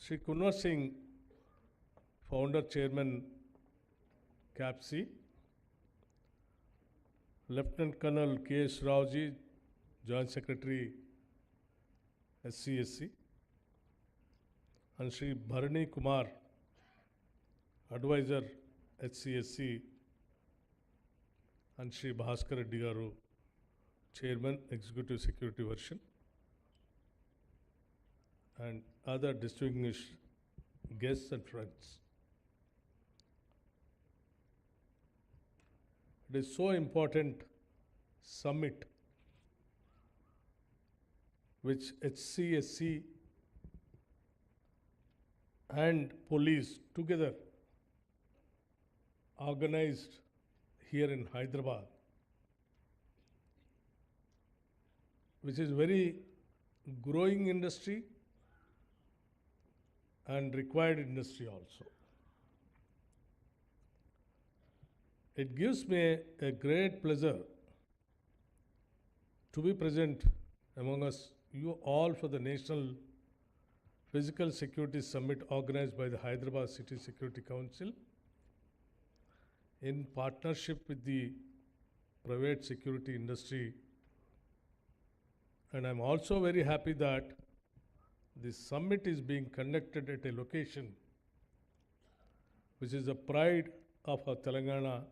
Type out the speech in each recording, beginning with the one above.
Shri Kunwar Singh, Founder Chairman, CAPC, Lieutenant Colonel K.S. Raoji, Joint Secretary, SCSC, and Shri Bharani Kumar, Advisor, HCSC, and Shri Bhaskar Reddy Garu, Chairman, Executive Security Version, and other distinguished guests and friends. It is so important summit which HCSC and police together organized here in Hyderabad, which is very growing industry and required industry also. It gives me a great pleasure to be present among us, you all, for the National Physical Security Summit organized by the Hyderabad City Security Council in partnership with the private security industry. And I'm also very happy that this summit is being conducted at a location which is a pride of our Telangana,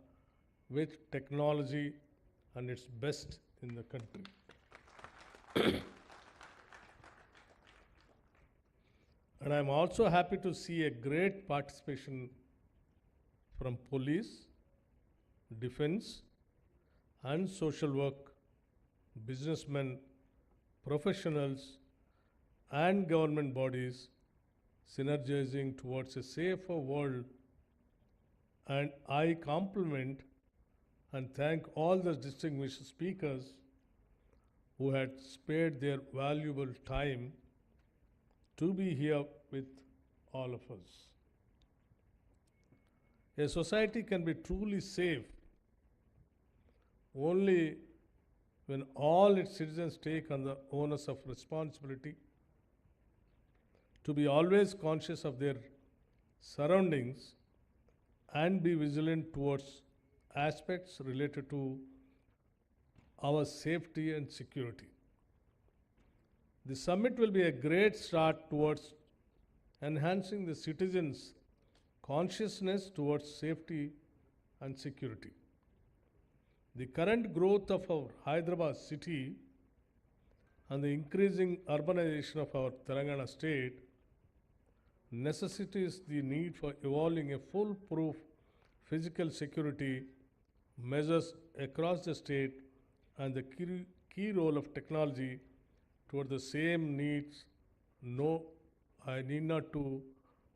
with technology and its best in the country. And I'm also happy to see a great participation from police, defense, and social work, businessmen, professionals, and government bodies synergizing towards a safer world. And I compliment and thank all the distinguished speakers who had spared their valuable time to be here with all of us. A society can be truly safe only when all its citizens take on the onus of responsibility to be always conscious of their surroundings and be vigilant towards aspects related to our safety and security. The summit will be a great start towards enhancing the citizens' consciousness towards safety and security. The current growth of our Hyderabad city and the increasing urbanization of our Telangana state necessitates the need for evolving a foolproof physical security measures across the state, and the key role of technology toward the same needs. No, I need not to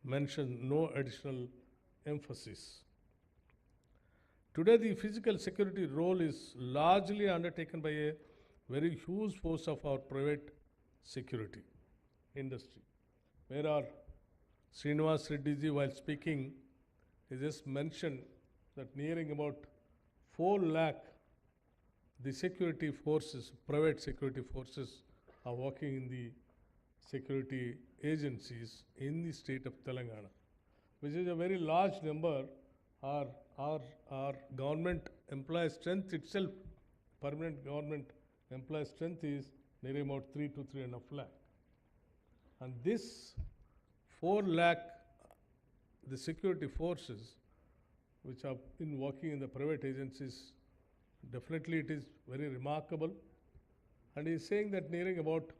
mention no additional emphasis. Today, the physical security role is largely undertaken by a very huge force of our private security industry. Where our Revanth Reddy, while speaking, he just mentioned that nearing about 4 lakh the security forces, private security forces, are working in the security agencies in the state of Telangana, which is a very large number. Our government employee strength itself, permanent government employee strength, is nearly about 3 to 3.5 lakh. And this 4 lakh, the security forces which have been working in the private agencies, definitely it is very remarkable. And he is saying that nearing about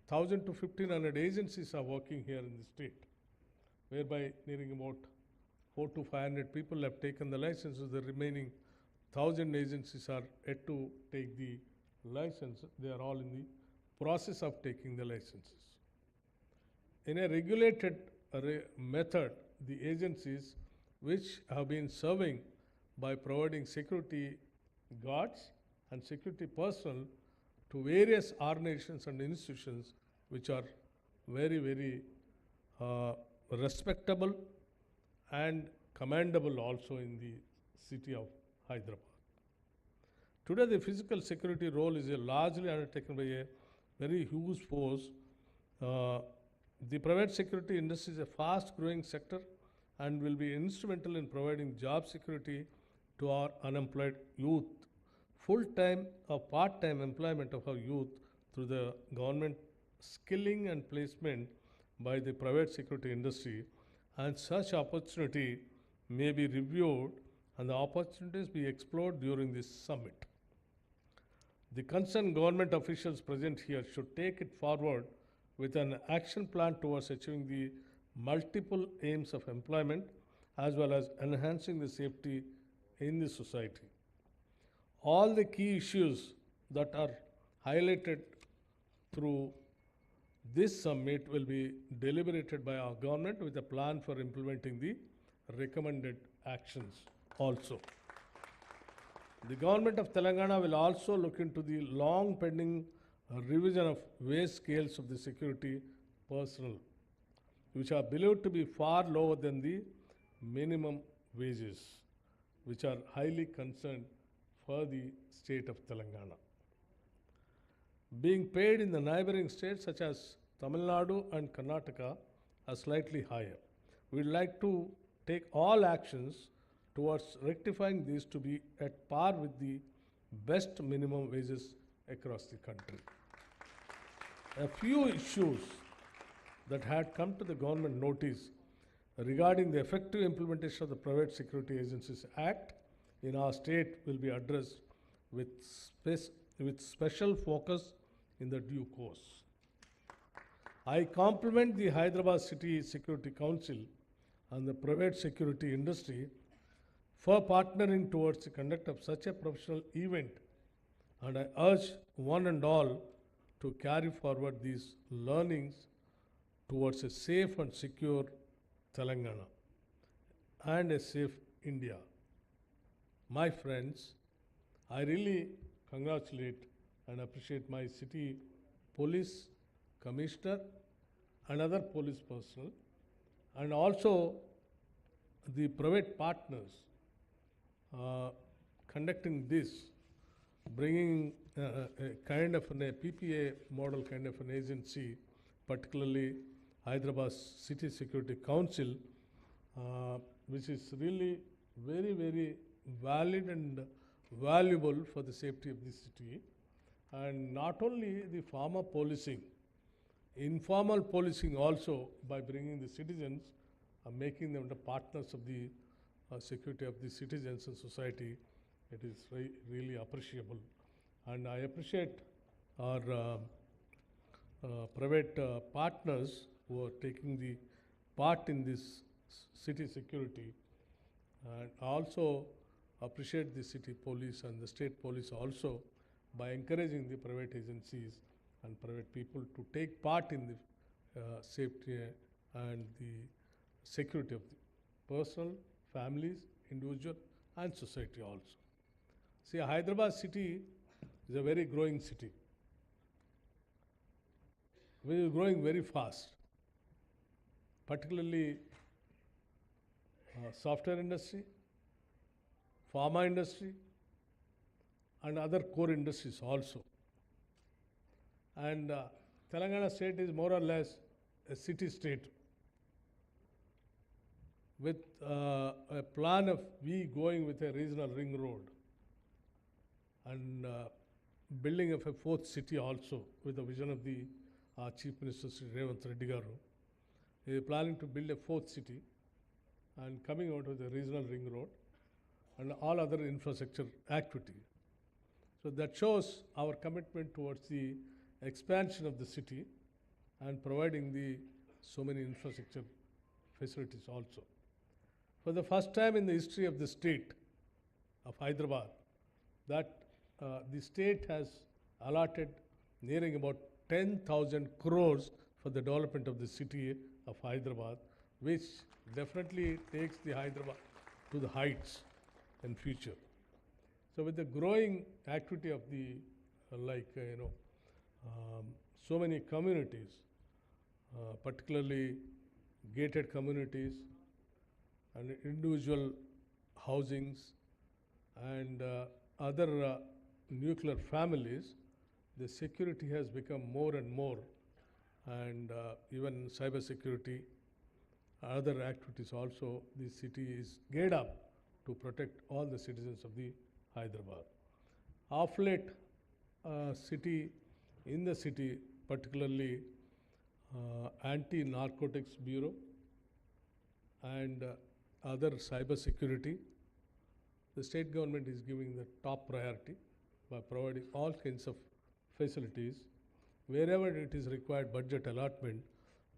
1,000 to 1,500 agencies are working here in the state, whereby nearing about 400 to 500 people have taken the licenses. The remaining 1,000 agencies are yet to take the license. They are all in the process of taking the licenses. In a regulated method, the agencies which have been serving by providing security guards and security personnel to various organizations and institutions which are very, very respectable and commendable also in the city of Hyderabad. Today, the physical security role is largely undertaken by a very huge force. The private security industry is a fast growing sector and will be instrumental in providing job security to our unemployed youth. Full-time or part-time employment of our youth through the government skilling and placement by the private security industry, and such opportunity may be reviewed and the opportunities be explored during this summit. The concerned government officials present here should take it forward with an action plan towards achieving the multiple aims of employment as well as enhancing the safety in the society. All the key issues that are highlighted through this summit will be deliberated by our government with a plan for implementing the recommended actions also. The government of Telangana will also look into the long pending revision of wage scales of the security personnel, which are believed to be far lower than the minimum wages, which are highly concerned for the state of Telangana. Being paid in the neighboring states such as Tamil Nadu and Karnataka are slightly higher. We'd like to take all actions towards rectifying these to be at par with the best minimum wages across the country. A few issues that had come to the government notice regarding the effective implementation of the Private Security Agencies Act in our state will be addressed with special focus in the due course. I compliment the Hyderabad City Security Council and the private security industry for partnering towards the conduct of such a professional event, and I urge one and all to carry forward these learnings towards a safe and secure Telangana and a safe India. My friends, I really congratulate and appreciate my city police commissioner and other police personnel, and also the private partners conducting this, bringing a kind of a PPA model kind of an agency, particularly Hyderabad City Security Council, which is really very, very valid and valuable for the safety of the city. And not only the formal policing, informal policing also, by bringing the citizens, making them the partners of the security of the citizens and society. It is really appreciable. And I appreciate our private partners who are taking the part in this city security. And I also appreciate the city police and the state police also by encouraging the private agencies and private people to take part in the safety and the security of the personal, families, individual and society also. See, Hyderabad city is a very growing city. We are growing very fast, particularly software industry, pharma industry, and other core industries also. And Telangana state is more or less a city state with a plan of we going with a regional ring road and building of a fourth city also with the vision of the Chief Minister Sri Revanth Reddy garu. He is planning to build a fourth city and coming out with a regional ring road and all other infrastructure activity. So that shows our commitment towards the expansion of the city and providing the so many infrastructure facilities also. For the first time in the history of the state of Hyderabad, that the state has allotted nearing about 10,000 crores for the development of the city of Hyderabad, which definitely takes the Hyderabad to the heights in future. So with the growing activity of the so many communities, particularly gated communities and individual housings and other nuclear families, the security has become more and more and even cyber security, other activities also. The city is geared up to protect all the citizens of the Hyderabad. Of late, in the city, particularly Anti-Narcotics Bureau and other cyber security, the state government is giving the top priority by providing all kinds of facilities. Wherever it is required budget allotment,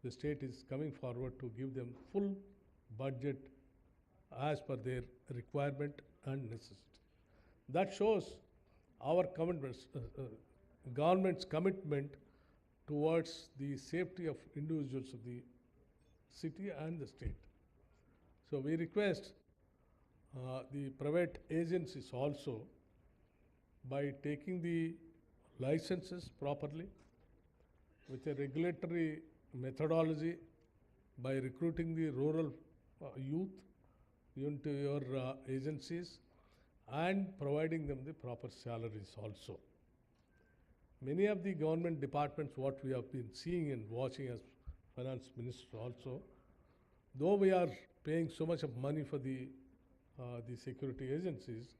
the state is coming forward to give them full budget as per their requirement and necessity. That shows our government's commitment towards the safety of individuals of the city and the state. So we request the private agencies also, by taking the licenses properly with a regulatory methodology, by recruiting the rural youth into your agencies and providing them the proper salaries also. Many of the government departments, what we have been seeing and watching as finance minister also, though we are paying so much of money for the security agencies,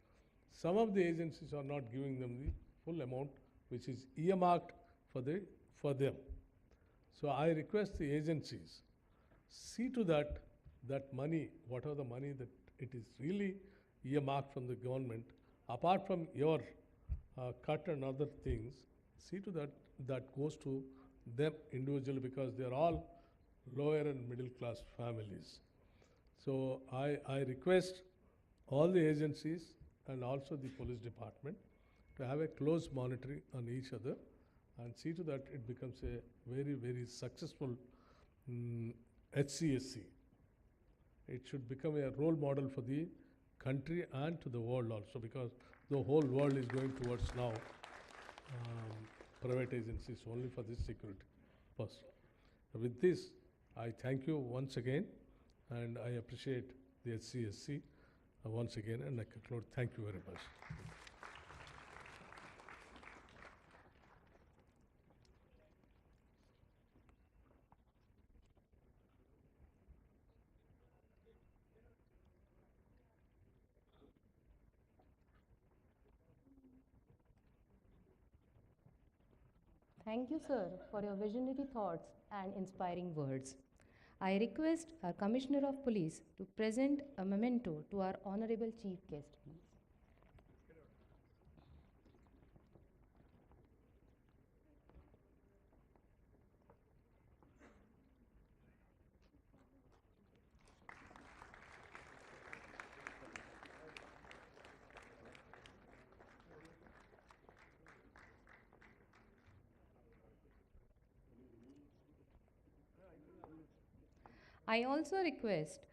some of the agencies are not giving them the full amount which is earmarked for them. So I request the agencies, see to that money, whatever the money that it is really earmarked from the government, apart from your cut and other things, see to that goes to them individually, because they are all lower and middle class families. So I request all the agencies and also the police department to have a close monitoring on each other and see to that it becomes a very, very successful HCSC. It should become a role model for the country and to the world also, because the whole world is going towards now private agencies only for this security first. With this, I thank you once again, and I appreciate the HCSC once again, and I conclude. Thank you very much. Thank you, sir, for your visionary thoughts and inspiring words. I request our Commissioner of Police to present a memento to our Honorable Chief Guest, please. I also request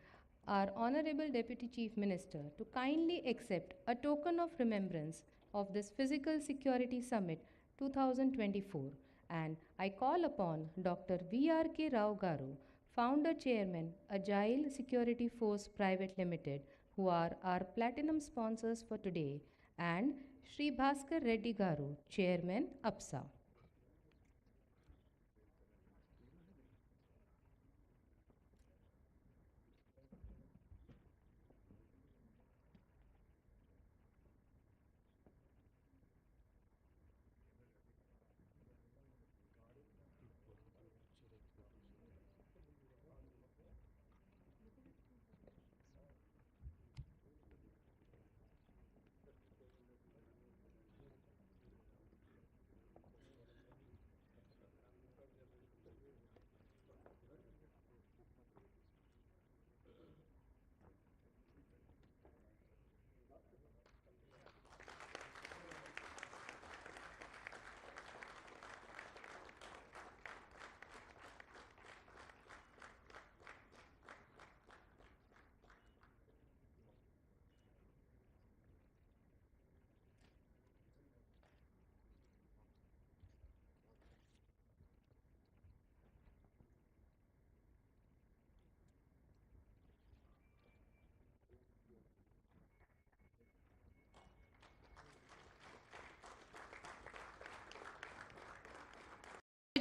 our Honorable Deputy Chief Minister to kindly accept a token of remembrance of this Physical Security Summit 2024, and I call upon Dr. V.R.K. Rao Garu, Founder Chairman, Agile Security Force Private Limited, who are our platinum sponsors for today, and Shri Bhaskar Reddy Garu, Chairman, APSA.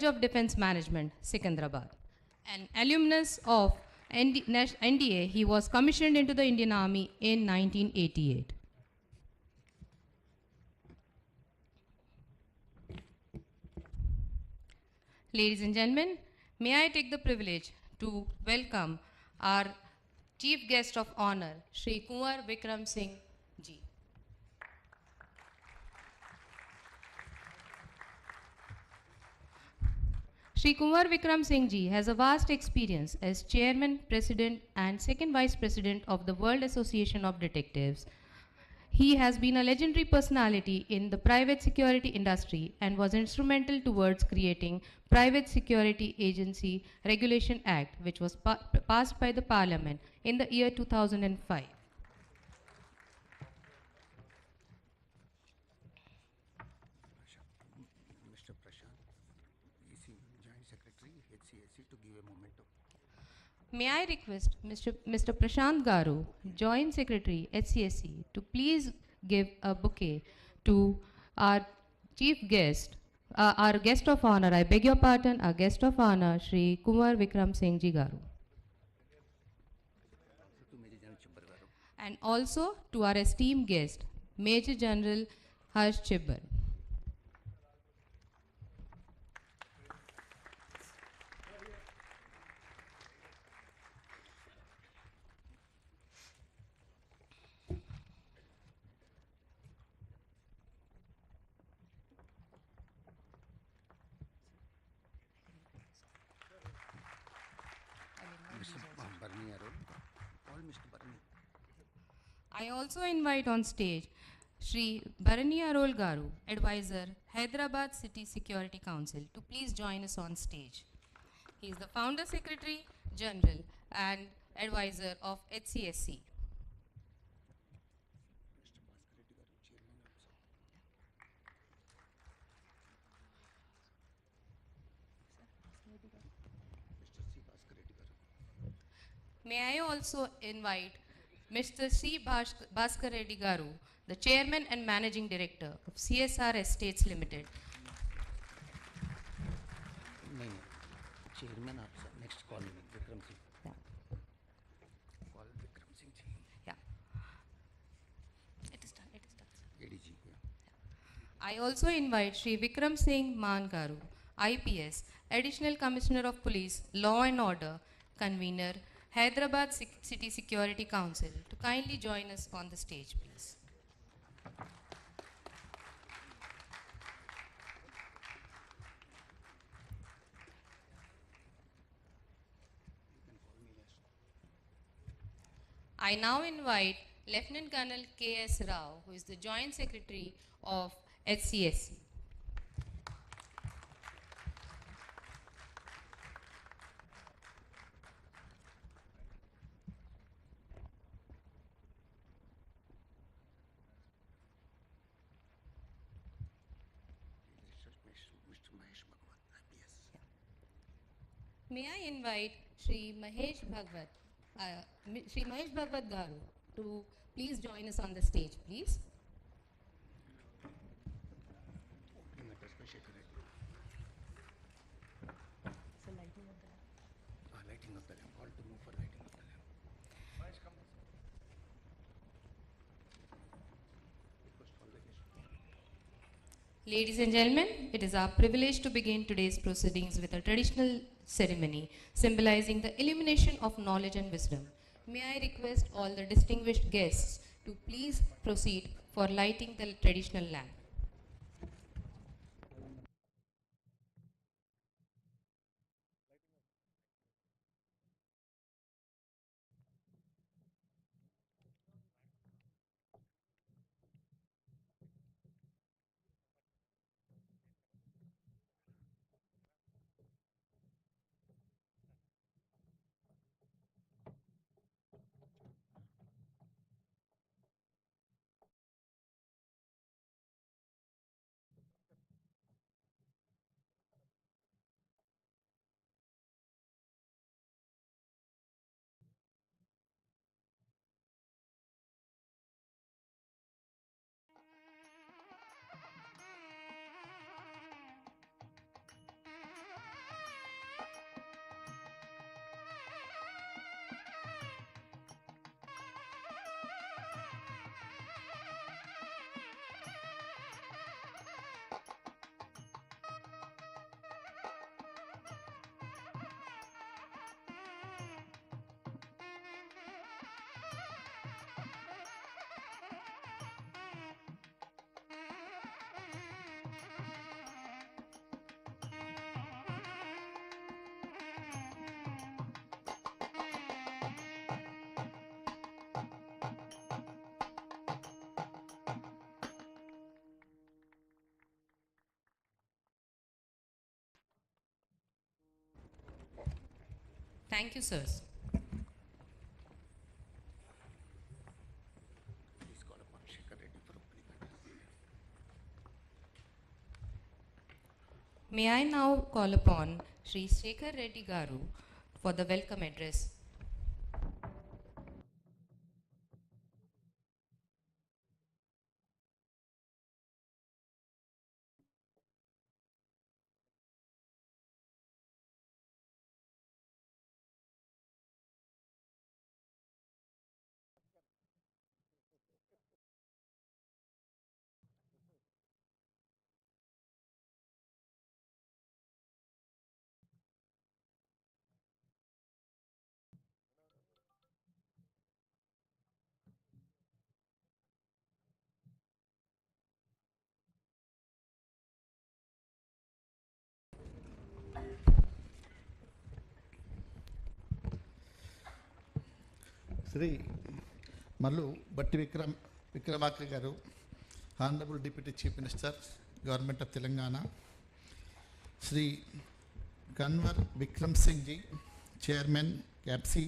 College of Defense Management, Secunderabad. An alumnus of NDA, he was commissioned into the Indian Army in 1988. Ladies and gentlemen, may I take the privilege to welcome our Chief Guest of Honor, Shri Kunwar Vikram Singh Ji. Shri Kunwar Vikram Singh Ji has a vast experience as Chairman, President and Second Vice President of the World Association of Detectives. He has been a legendary personality in the private security industry and was instrumental towards creating Private Security Agency Regulation Act, which was passed by the Parliament in the year 2005. Mr. Prashant, EC Joint Secretary, HCSC, to give a memento. May I request Mr. Prashant Garu, Joint Secretary, HCSC, to please give a bouquet to our chief guest, our guest of honor, I beg your pardon, our guest of honor, Shri Kunwar Vikram Singh Ji Garu. And also to our esteemed guest, Major General Harsh Chibbar. Mr. Barney Arul, all Mr. Barney. I also invite on stage Shri Bharani Arol Garu, Advisor, Hyderabad City Security Council, to please join us on stage. He is the Founder Secretary General and Advisor of HCSC. May I also invite Mr. C. Bhaskar Reddy Garu, the Chairman and Managing Director of CSR Estates Limited. No, Chairman, next call Vikram Singh. Yeah. Call Vikram Singh Ji. Yeah. It is done. It is done. ADG. Yeah. I also invite Shri Vikram Singh Man Garu, IPS, Additional Commissioner of Police, Law and Order, Convener, Hyderabad City Security Council, to kindly join us on the stage, please. I now invite Lieutenant Colonel K.S. Rao, who is the Joint Secretary of HCSC. Mr. Mahesh Bhagwat, IPS. May I invite Shri Mahesh Bhagwat Garu to please join us on the stage, please. Lighting of the lamp. Call to move for lighting of the lamp. Request all the guests. Ladies and gentlemen, it is our privilege to begin today's proceedings with a traditional ceremony symbolizing the illumination of knowledge and wisdom. May I request all the distinguished guests to please proceed for lighting the traditional lamp. Thank you, sirs. Please call upon Shekhar Reddy for opening address. May I now call upon Sri Shekhar Reddy Garu for the welcome address. Shri Mallu Bhatti Vikramarka garu, honourable deputy chief minister, government of Telangana. Shri Kanwar Vikram Singh ji, chairman CAPSI.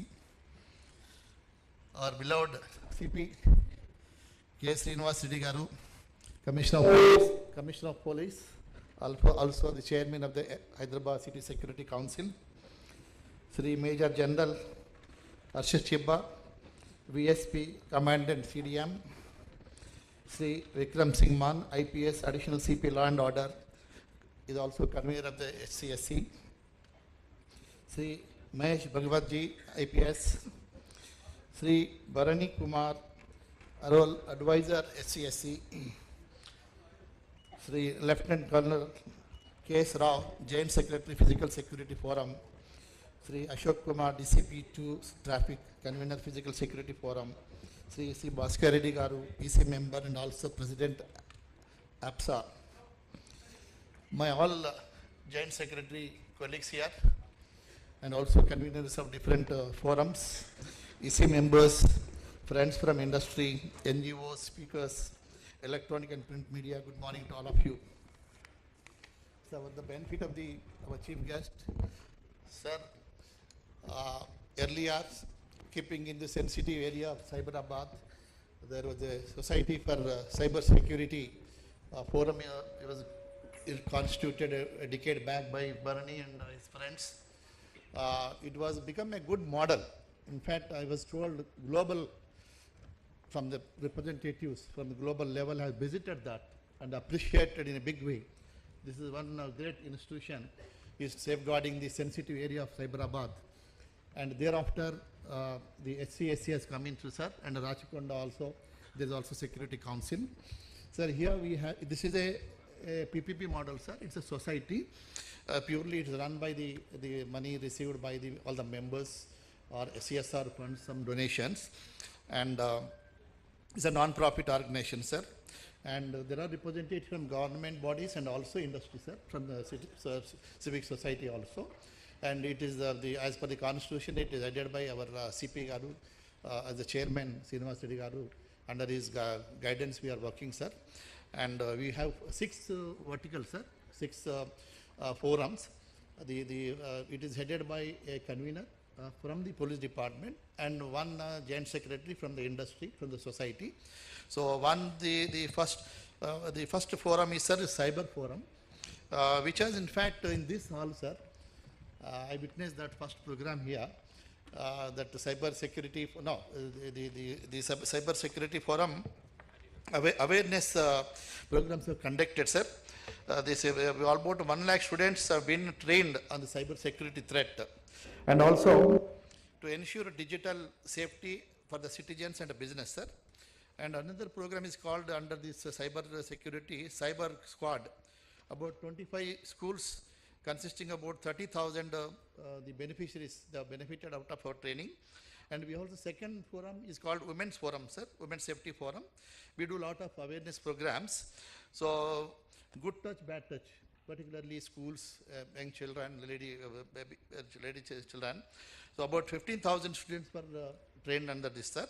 our beloved CP K. Srinivas Reddy garu, Commissioner of Police, also the Chairman of the Hyderabad City Security Council. Sri Major General Arshad Chibba, VSP Commandant CDM. Sri Vikram Singh Man, IPS Additional CP Law and Order, is also convener of the HCSC. Sri Mahesh Bhagwat ji, IPS. Sri Bharani Kumar, Role Advisor, HCSC. Sri Lieutenant Colonel K.S. Rao, Joint Secretary, Physical Security Forum. Sri Ashok Kumar, DCP2 Traffic, Convener, Physical Security Forum. Sri C. Bhaskar Reddy Garu, PC member and also President APSA. My all Joint Secretary colleagues here and also conveners of different forums, EC members, friends from industry, NGOs, speakers, electronic and print media, good morning to all of you. So, for the benefit of our chief guest, sir, earlier, keeping in the sensitive area of Cyberabad, there was a Society for Cyber Security forum. It was constituted a decade back by Bharani and his friends. It was become a good model. In fact, I was told global, from the representatives from the global level have visited that and appreciated in a big way. This is one great institution is safeguarding the sensitive area of Cyberabad. And thereafter, the HCSC has come into, sir, and Rachikonda also, there is also Security Council. Sir, here we have, this is a PPP model, sir. It's a society. Purely it's run by the money received by all the members or CSR funds, some donations. And it's a non-profit organization, sir. And there are representatives from government bodies and also industry, sir, from the civic society also. And it is as per the constitution, it is headed by our CP Garu as the chairman, Srinivas Reddy Garu. Under his guidance, we are working, sir. And we have 6 verticals, sir, 6 forums. It is headed by a convener from the police department and one joint secretary from the industry, from the society. So the first forum is, sir, cyber forum, which has in fact in this hall, sir, I witnessed that first program here, that the cyber security, the cyber security forum awareness programs are conducted, sir. About 1 lakh students have been trained on the cyber security threat, and also to ensure digital safety for the citizens and the business, sir. And another program is called under this cyber security, Cyber Squad. About 25 schools consisting about 30,000 the beneficiaries, they have benefited out of our training. And we also, second forum is called Women's Forum, sir, Women's Safety Forum. We do a lot of awareness programs. So, good touch, bad touch, particularly schools, young children, lady children. So, about 15,000 students were trained under this, sir.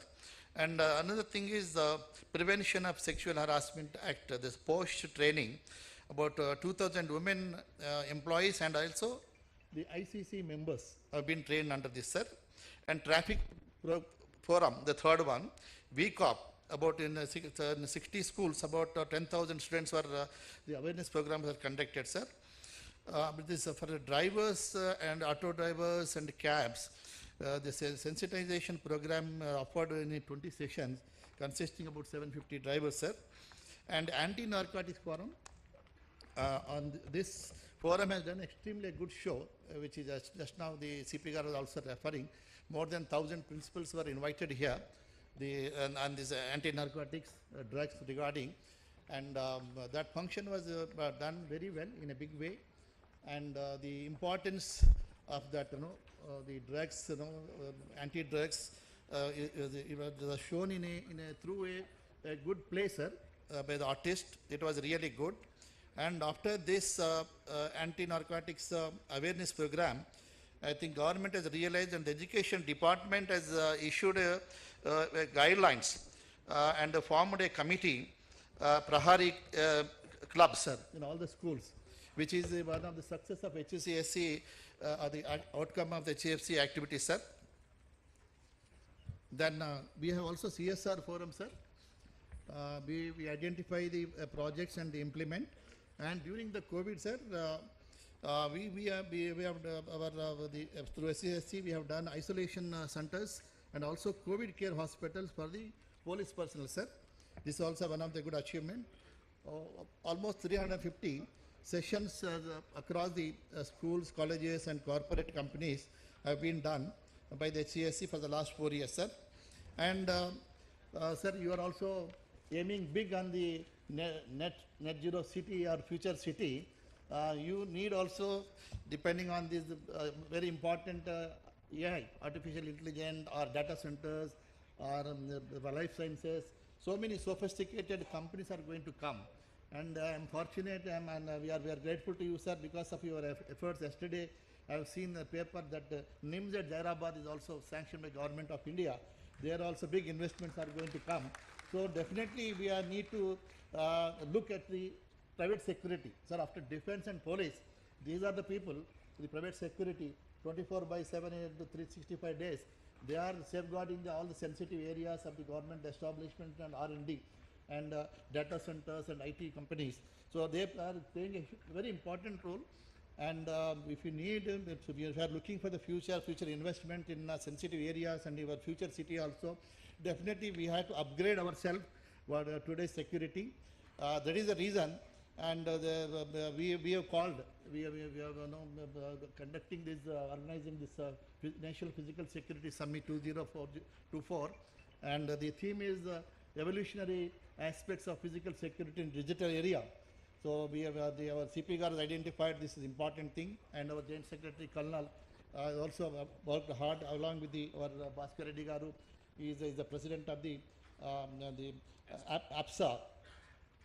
And another thing is the Prevention of Sexual Harassment Act, this post training, about 2,000 women employees and also the ICC members have been trained under this, sir. And traffic forum, the third one, VCOP, about in 60 schools, about 10,000 students were, the awareness programs are conducted, sir. This for the drivers and auto drivers and cabs. This sensitization program offered in 20 sessions, consisting about 750 drivers, sir. And anti-narcotics forum. On this forum has done extremely good show, which is just now the CP Garu was also referring. More than 1,000 principals were invited here. And this anti-narcotics drugs regarding, and that function was done very well in a big way, and the importance of that, the drugs, anti-drugs, it was shown in a through a good placer by the artist. It was really good, and after this anti-narcotics awareness program, I think government has realized, and the education department has issued guidelines and formed a committee, Prahari club, sir, in all the schools, which is one of the success of HCSC, or the outcome of the HCFC activity, sir. Then we have also CSR forum, sir. We identify the projects and implement. And during the COVID, sir, we have through SCSC we have done isolation centers and also COVID care hospitals for the police personnel, sir. This is also one of the good achievement. Almost 350 sessions across the schools, colleges and corporate companies have been done by the HCSC for the last 4 years, sir. And sir, you are also aiming big on the net zero city or future city. You need also, depending on this very important AI, artificial intelligence or data centers or the life sciences, so many sophisticated companies are going to come. And I'm fortunate and we are grateful to you, sir, because of your efforts. Yesterday, I have seen a paper that NIMS at Jairabad is also sanctioned by Government of India. There also big investments are going to come. So definitely we need to look at the private security. Sir, after defense and police, these are the people, the private security, 24/7 and 365 days. They are safeguarding all the sensitive areas of the government establishment and R&D and data centers and IT companies. So they are playing a very important role. And if you need, if you are looking for the future investment in sensitive areas and your future city also, definitely we have to upgrade ourselves for today's security. That is the reason. And we have called, we are conducting this, organizing this National Physical Security Summit 2024, and the theme is evolutionary aspects of physical security in digital area. So we have our CP Garu has identified this is important thing, and our Joint Secretary Colonel also worked hard along with our Bhaskar Reddy Garu. He is the president of the APSA.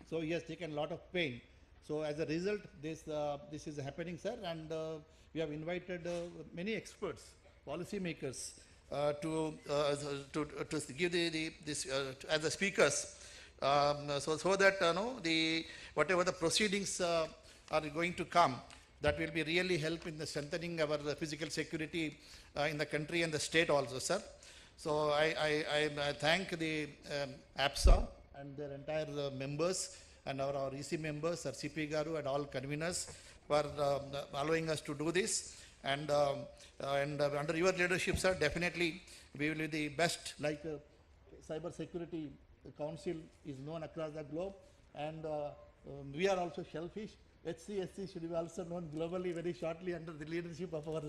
So he has taken a lot of pain. So as a result, this is happening, sir, and we have invited many experts, policymakers, to give this as the speakers, so that whatever the proceedings are going to come, that will be really help in the strengthening our physical security in the country and the state also, sir. So I thank the APSA and their entire members and our EC members, our CP Garu and all conveners for allowing us to do this. And under your leadership, sir, definitely we will be the best. Like Cyber Security Council is known across the globe, and we are also shellfish. HCSC should be also known globally very shortly under the leadership of our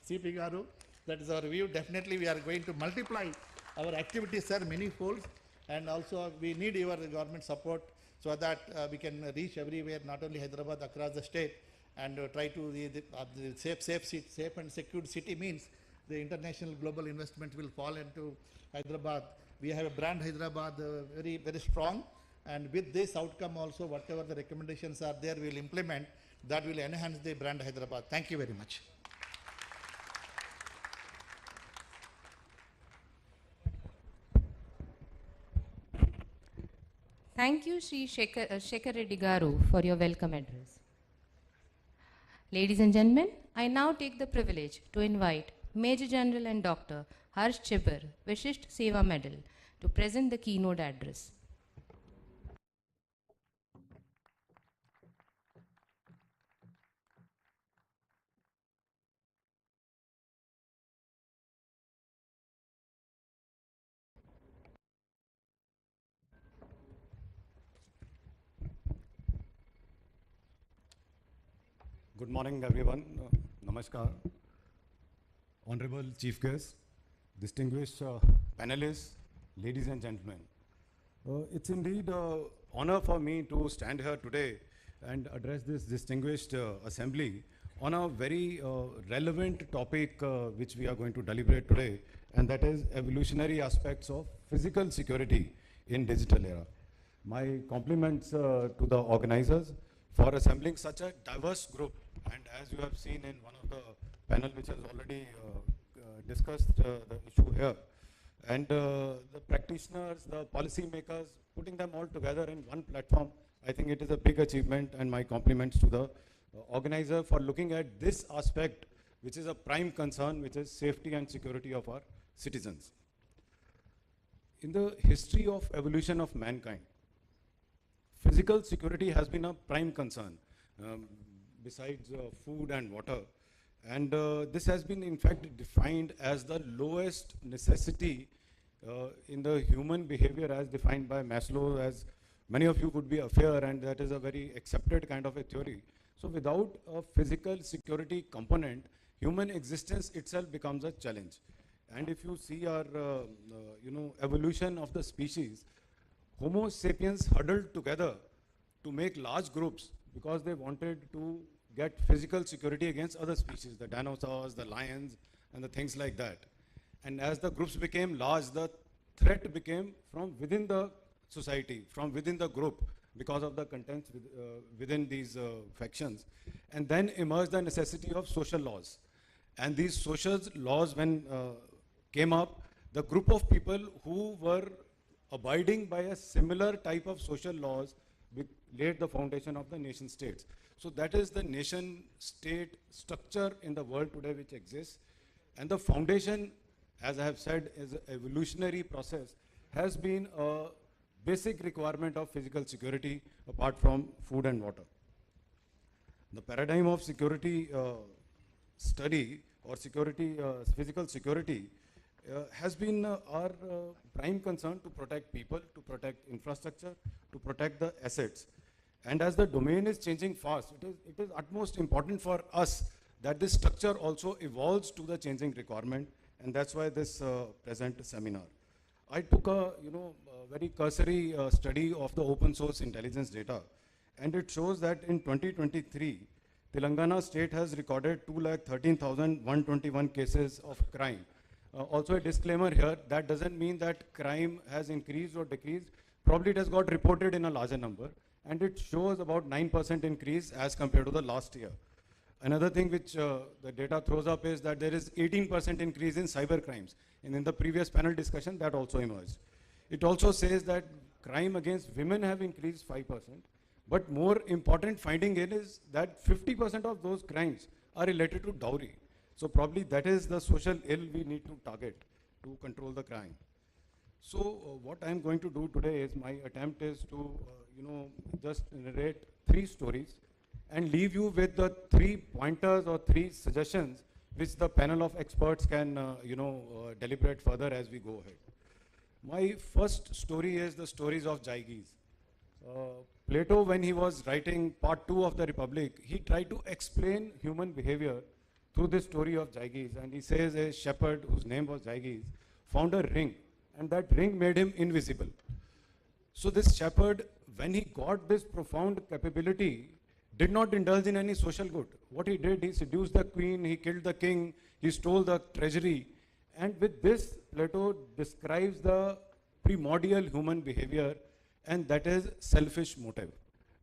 CP Garu. That is our view. Definitely we are going to multiply our activities, sir, many folds, and also we need your government support so that we can reach everywhere, not only Hyderabad, across the state, and try to the safe and secure city means the international global investment will fall into Hyderabad. We have a brand Hyderabad very, very strong, and with this outcome also, whatever the recommendations are there, we will implement. That will enhance the brand Hyderabad. Thank you very much. Thank you, Shri Shekhar Reddy Garu, for your welcome address. Ladies and gentlemen, I now take the privilege to invite Major General and Dr. Harsh Chibber, Vishisht Seva Medal, to present the keynote address. Good morning, everyone. Namaskar. Honorable Chief Guest, distinguished panelists, ladies and gentlemen. It's indeed an honor for me to stand here today and address this distinguished assembly on a very relevant topic which we are going to deliberate today, and that is evolutionary aspects of physical security in digital era. My compliments to the organizers for assembling such a diverse group, and as you have seen in one of the panel which has already discussed the issue here, and the practitioners, the policy makers, putting them all together in one platform, I think it is a big achievement, and my compliments to the organizer for looking at this aspect, which is a prime concern, which is safety and security of our citizens. In the history of evolution of mankind, physical security has been a prime concern, besides food and water. And this has been in fact defined as the lowest necessity in the human behavior as defined by Maslow, as many of you could be aware, and that is a very accepted kind of a theory. So without a physical security component, human existence itself becomes a challenge. And if you see our evolution of the species, Homo sapiens huddled together to make large groups because they wanted to get physical security against other species, the dinosaurs, the lions, and the things like that. And as the groups became large, the threat became from within the society, from within the group, because of the contents within these factions. And then emerged the necessity of social laws. And these social laws, when came up, the group of people who were abiding by a similar type of social laws laid the foundation of the nation states. So that is the nation state structure in the world today which exists. And the foundation, as I have said, is an evolutionary process, has been a basic requirement of physical security apart from food and water. The paradigm of security study or security, physical security has been our prime concern to protect people, to protect infrastructure, to protect the assets. And as the domain is changing fast, it is utmost important for us that this structure also evolves to the changing requirement, and that's why this present seminar. I took a very cursory study of the open source intelligence data, and it shows that in 2023, Telangana state has recorded 213,121 cases of crime. Also a disclaimer here, that doesn't mean that crime has increased or decreased. Probably it has got reported in a larger number, and it shows about 9% increase as compared to the last year. Another thing which the data throws up is that there is 18% increase in cyber crimes. And in the previous panel discussion, that also emerged. It also says that crime against women have increased 5%. But more important finding is that 50% of those crimes are related to dowry. So probably that is the social ill we need to target to control the crime. So what I'm going to do today is my attempt is to, just narrate 3 stories and leave you with the 3 pointers or 3 suggestions which the panel of experts can, deliberate further as we go ahead. My first story is the stories of Jaigis. Plato, when he was writing part 2 of the Republic, he tried to explain human behavior through this story of Jaigis. And he says a shepherd whose name was Jaigis found a ring, and that ring made him invisible. So this shepherd, when he got this profound capability, did not indulge in any social good. What he did, he seduced the queen, he killed the king, he stole the treasury. And with this, Plato describes the primordial human behavior, and that is selfish motive,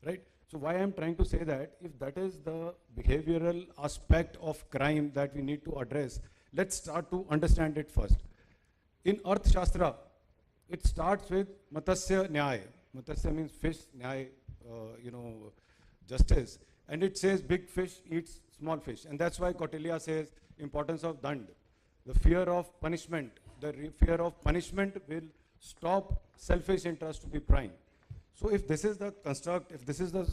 right? So why I'm trying to say that, if that is the behavioral aspect of crime that we need to address, let's start to understand it first. In Arth Shastra, it starts with Matsya Nyaya. Matsya means fish, Nyaya, justice. And it says big fish eats small fish. And that's why Kautilya says importance of Dand. the fear of punishment. Fear of punishment will stop selfish interest to be prime. So if this is the construct, if this is the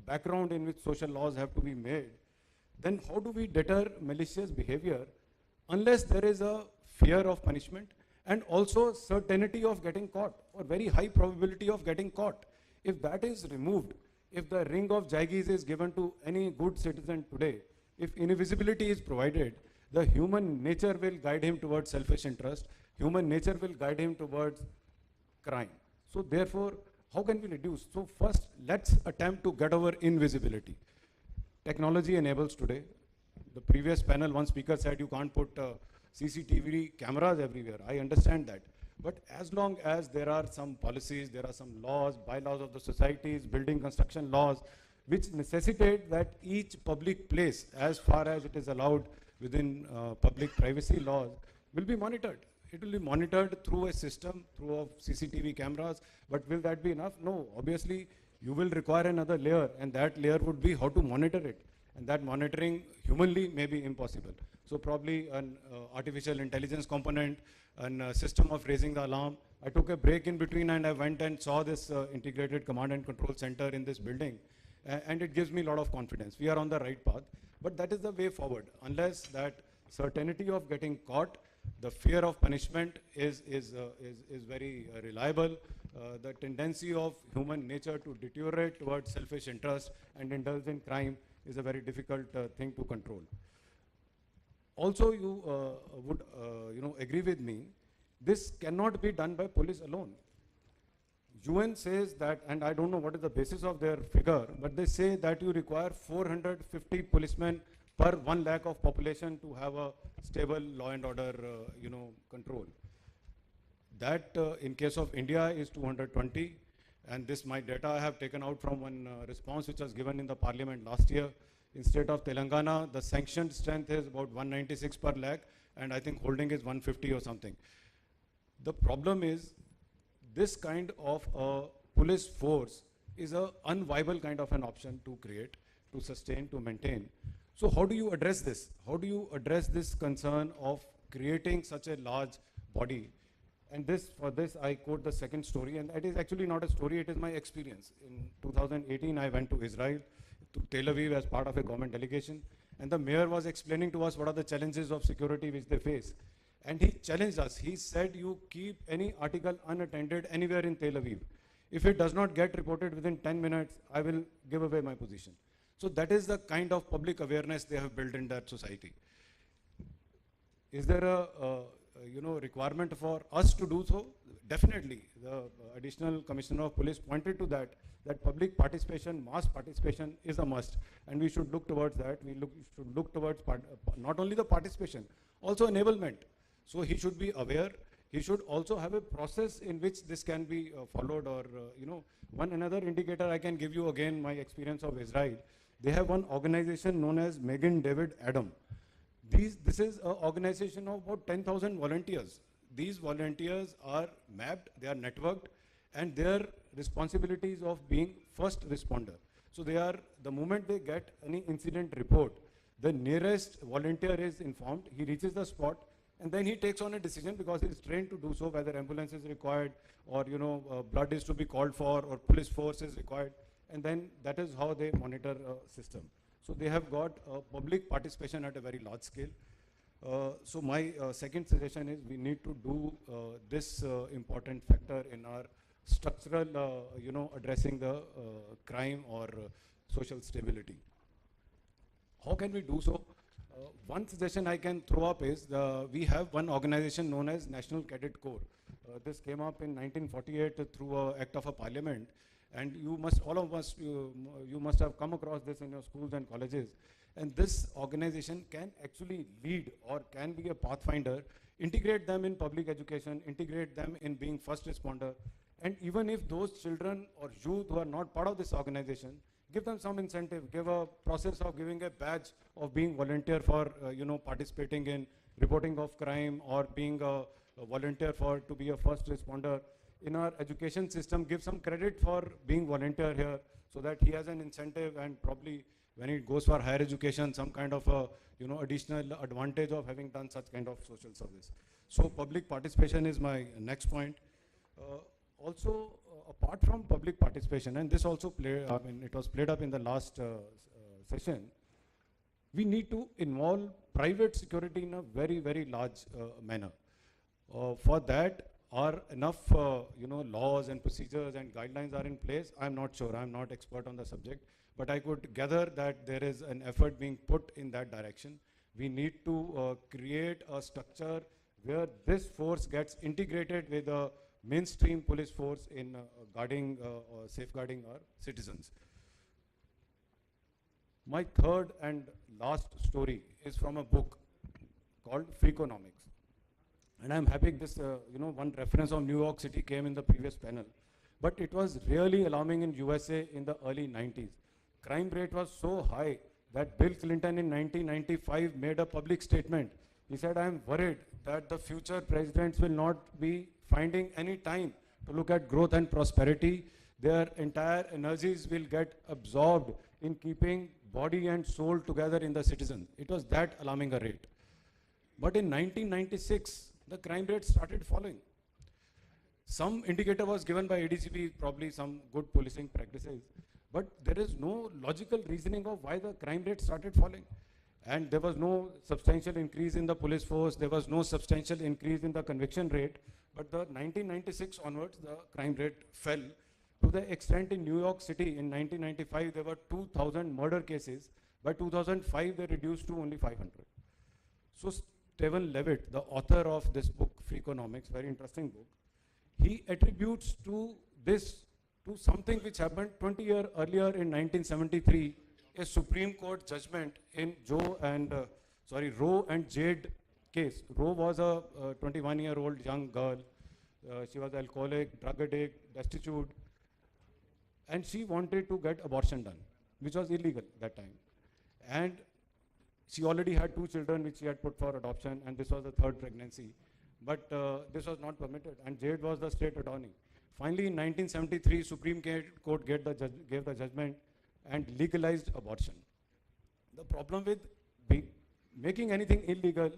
background in which social laws have to be made, then how do we deter malicious behavior unless there is a fear of punishment and also certainty of getting caught or very high probability of getting caught? If that is removed, if the ring of Jaigis is given to any good citizen today, if invisibility is provided, the human nature will guide him towards selfish interest, human nature will guide him towards crime. So therefore, how can we reduce? So first, let's attempt to get over invisibility. Technology enables today. The previous panel, one speaker said you can't put CCTV cameras everywhere. I understand that. But as long as there are some policies, there are some laws, bylaws of the societies, building construction laws, which necessitate that each public place, as far as it is allowed within public privacy laws, will be monitored. It will be monitored through a system, through of CCTV cameras, but will that be enough? No, obviously you will require another layer, and that layer would be how to monitor it. And that monitoring humanly may be impossible. So probably an artificial intelligence component, a system of raising the alarm. I took a break in between and I went and saw this integrated command and control center in this building. And it gives me a lot of confidence. We are on the right path, but that is the way forward. Unless that certainty of getting caught, the fear of punishment is very reliable. The tendency of human nature to deteriorate towards selfish interest and indulge in crime is a very difficult thing to control. Also, you would agree with me, this cannot be done by police alone. UN says that, and I don't know what is the basis of their figure, but they say that you require 450 policemen per 1 lakh of population to have a stable law and order, control. That in case of India is 220, and this my data I have taken out from one response which was given in the parliament last year. In state of Telangana, the sanctioned strength is about 196 per lakh, and I think holding is 150 or something. The problem is, this kind of a police force is an unviable kind of an option to create, to sustain, to maintain. So how do you address this? How do you address this concern of creating such a large body? And for this, I quote the second story, and it is actually not a story, it is my experience. In 2018, I went to Israel, to Tel Aviv as part of a government delegation, and the mayor was explaining to us what are the challenges of security which they face. And he challenged us. He said, you keep any article unattended anywhere in Tel Aviv. If it does not get reported within 10 minutes, I will give away my position. So that is the kind of public awareness they have built in that society. Is there a requirement for us to do so? Definitely. The additional commissioner of police pointed to that public participation, mass participation is a must, and we should look towards that. We should look towards not only the participation, also enablement. So he should be aware. He should also have a process in which this can be followed, or one another indicator I can give you, again my experience of Israel. They have one organization known as Megan David Adam. This is an organization of about 10,000 volunteers. These volunteers are mapped, they are networked, and their responsibilities of being first responder. So they are, the moment they get any incident report, the nearest volunteer is informed, he reaches the spot, and then he takes on a decision because he is trained to do so, whether ambulance is required or blood is to be called for or police force is required, and then that is how they monitor a system. So they have got public participation at a very large scale. So my second suggestion is we need to do this important factor in our structural, addressing the crime or social stability. How can we do so? One suggestion I can throw up is we have one organization known as National Cadet Corps. This came up in 1948 through an act of a parliament, and you must, all of us, you must have come across this in your schools and colleges. And this organization can actually lead or can be a pathfinder, integrate them in public education, integrate them in being first responder. And even if those children or youth who are not part of this organization, give them some incentive, give a process of giving a badge of being volunteer for, participating in reporting of crime, or being a volunteer to be a first responder. In our education system, give some credit for being volunteer here so that he has an incentive, and probably when it goes for higher education, some kind of a, additional advantage of having done such kind of social service. So public participation is my next point. Also, apart from public participation, and this also it was played up in the last session, we need to involve private security in a very, very large manner. For that, are enough, laws and procedures and guidelines are in place? I'm not sure. I'm not expert on the subject, but I could gather that there is an effort being put in that direction. We need to create a structure where this force gets integrated with a mainstream police force in guarding or safeguarding our citizens. My third and last story is from a book called Freakonomics. And I'm happy this, one reference of New York City came in the previous panel. But it was really alarming in USA in the early 90s. Crime rate was so high that Bill Clinton in 1995 made a public statement. He said, I'm worried that the future presidents will not be finding any time to look at growth and prosperity. Their entire energies will get absorbed in keeping body and soul together in the citizen. It was that alarming a rate. But in 1996, the crime rate started falling. Some indicator was given by ADCP, probably some good policing practices, but there is no logical reasoning of why the crime rate started falling. And there was no substantial increase in the police force, there was no substantial increase in the conviction rate, but the 1996 onwards, the crime rate fell to the extent in New York City in 1995, there were 2,000 murder cases. By 2005, they reduced to only 500. So Stephen Levitt, the author of this book, Freakonomics, very interesting book, he attributes to this to something which happened 20 years earlier in 1973, a Supreme Court judgment in Roe and Jade case. Roe was a 21-year-old young girl. She was alcoholic, drug addict, destitute, and she wanted to get abortion done, which was illegal that time. And she already had 2 children which she had put for adoption, and this was the 3rd pregnancy. But this was not permitted, and Jade was the state attorney. Finally, in 1973, Supreme Court gave the judgment and legalized abortion. The problem with making anything illegal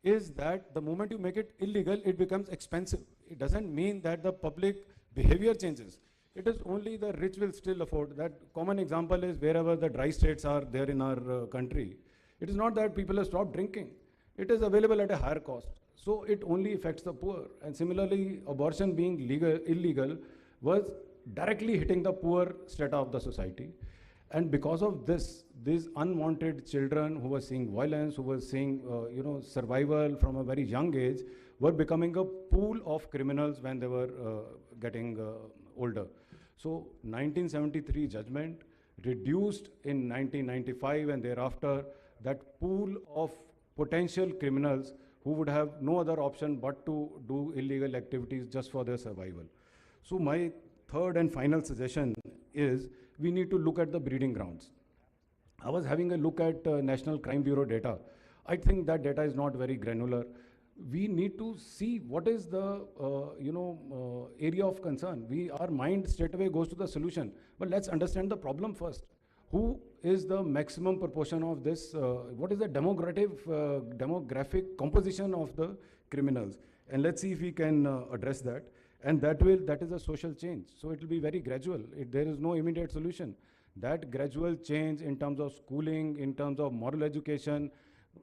is that the moment you make it illegal, it becomes expensive. It doesn't mean that the public behavior changes. It is only the rich will still afford. That common example is wherever the dry states are there in our country. It is not that people have stopped drinking. It is available at a higher cost. So it only affects the poor. And similarly, abortion being illegal was directly hitting the poor strata of the society. And because of this, these unwanted children who were seeing violence, who were seeing survival from a very young age, were becoming a pool of criminals when they were getting older. So 1973 judgment reduced in 1995 and thereafter that pool of potential criminals who would have no other option but to do illegal activities just for their survival. So my third and final suggestion is we need to look at the breeding grounds. I was having a look at National Crime Bureau data. I think that data is not very granular. We need to see what is the area of concern. Our mind straight away goes to the solution, but let's understand the problem first. Who is the maximum proportion of this? What is the demographic composition of the criminals? And let's see if we can address that. And that is a social change. So it will be very gradual. There is no immediate solution. That gradual change in terms of schooling, in terms of moral education,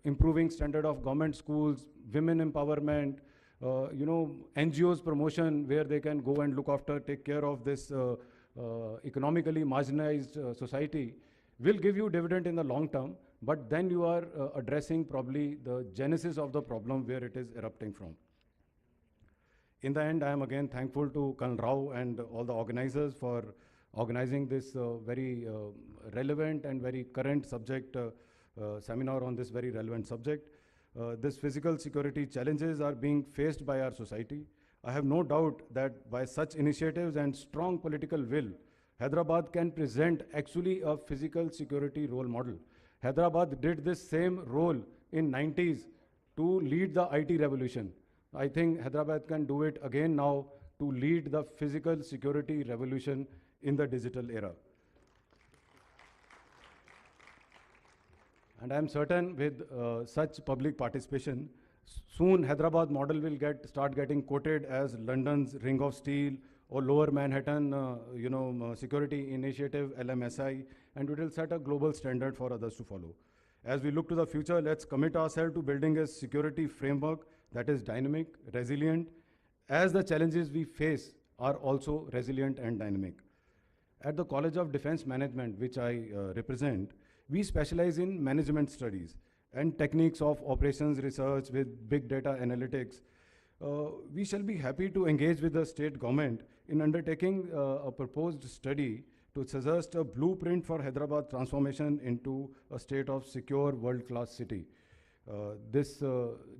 improving standard of government schools, women empowerment, NGOs promotion where they can go and look after, take care of this economically marginalized society will give you dividend in the long term, but then you are addressing probably the genesis of the problem where it is erupting from. In the end, I am again thankful to Colonel Rao and all the organizers for organizing this very relevant and very current subject seminar on this very relevant subject. This physical security challenges are being faced by our society. I have no doubt that by such initiatives and strong political will, Hyderabad can present actually a physical security role model. Hyderabad did this same role in 90s to lead the IT revolution. I think Hyderabad can do it again now to lead the physical security revolution in the digital era. And I am certain with such public participation, soon Hyderabad model will start getting quoted as London's Ring of Steel or Lower Manhattan, Security Initiative (LMSI), and it will set a global standard for others to follow. As we look to the future, let's commit ourselves to building a security framework that is dynamic, resilient, as the challenges we face are also resilient and dynamic. At the College of Defense Management, which I represent, we specialize in management studies and techniques of operations research with big data analytics. We shall be happy to engage with the state government in undertaking a proposed study to suggest a blueprint for Hyderabad transformation into a state of secure world-class city. This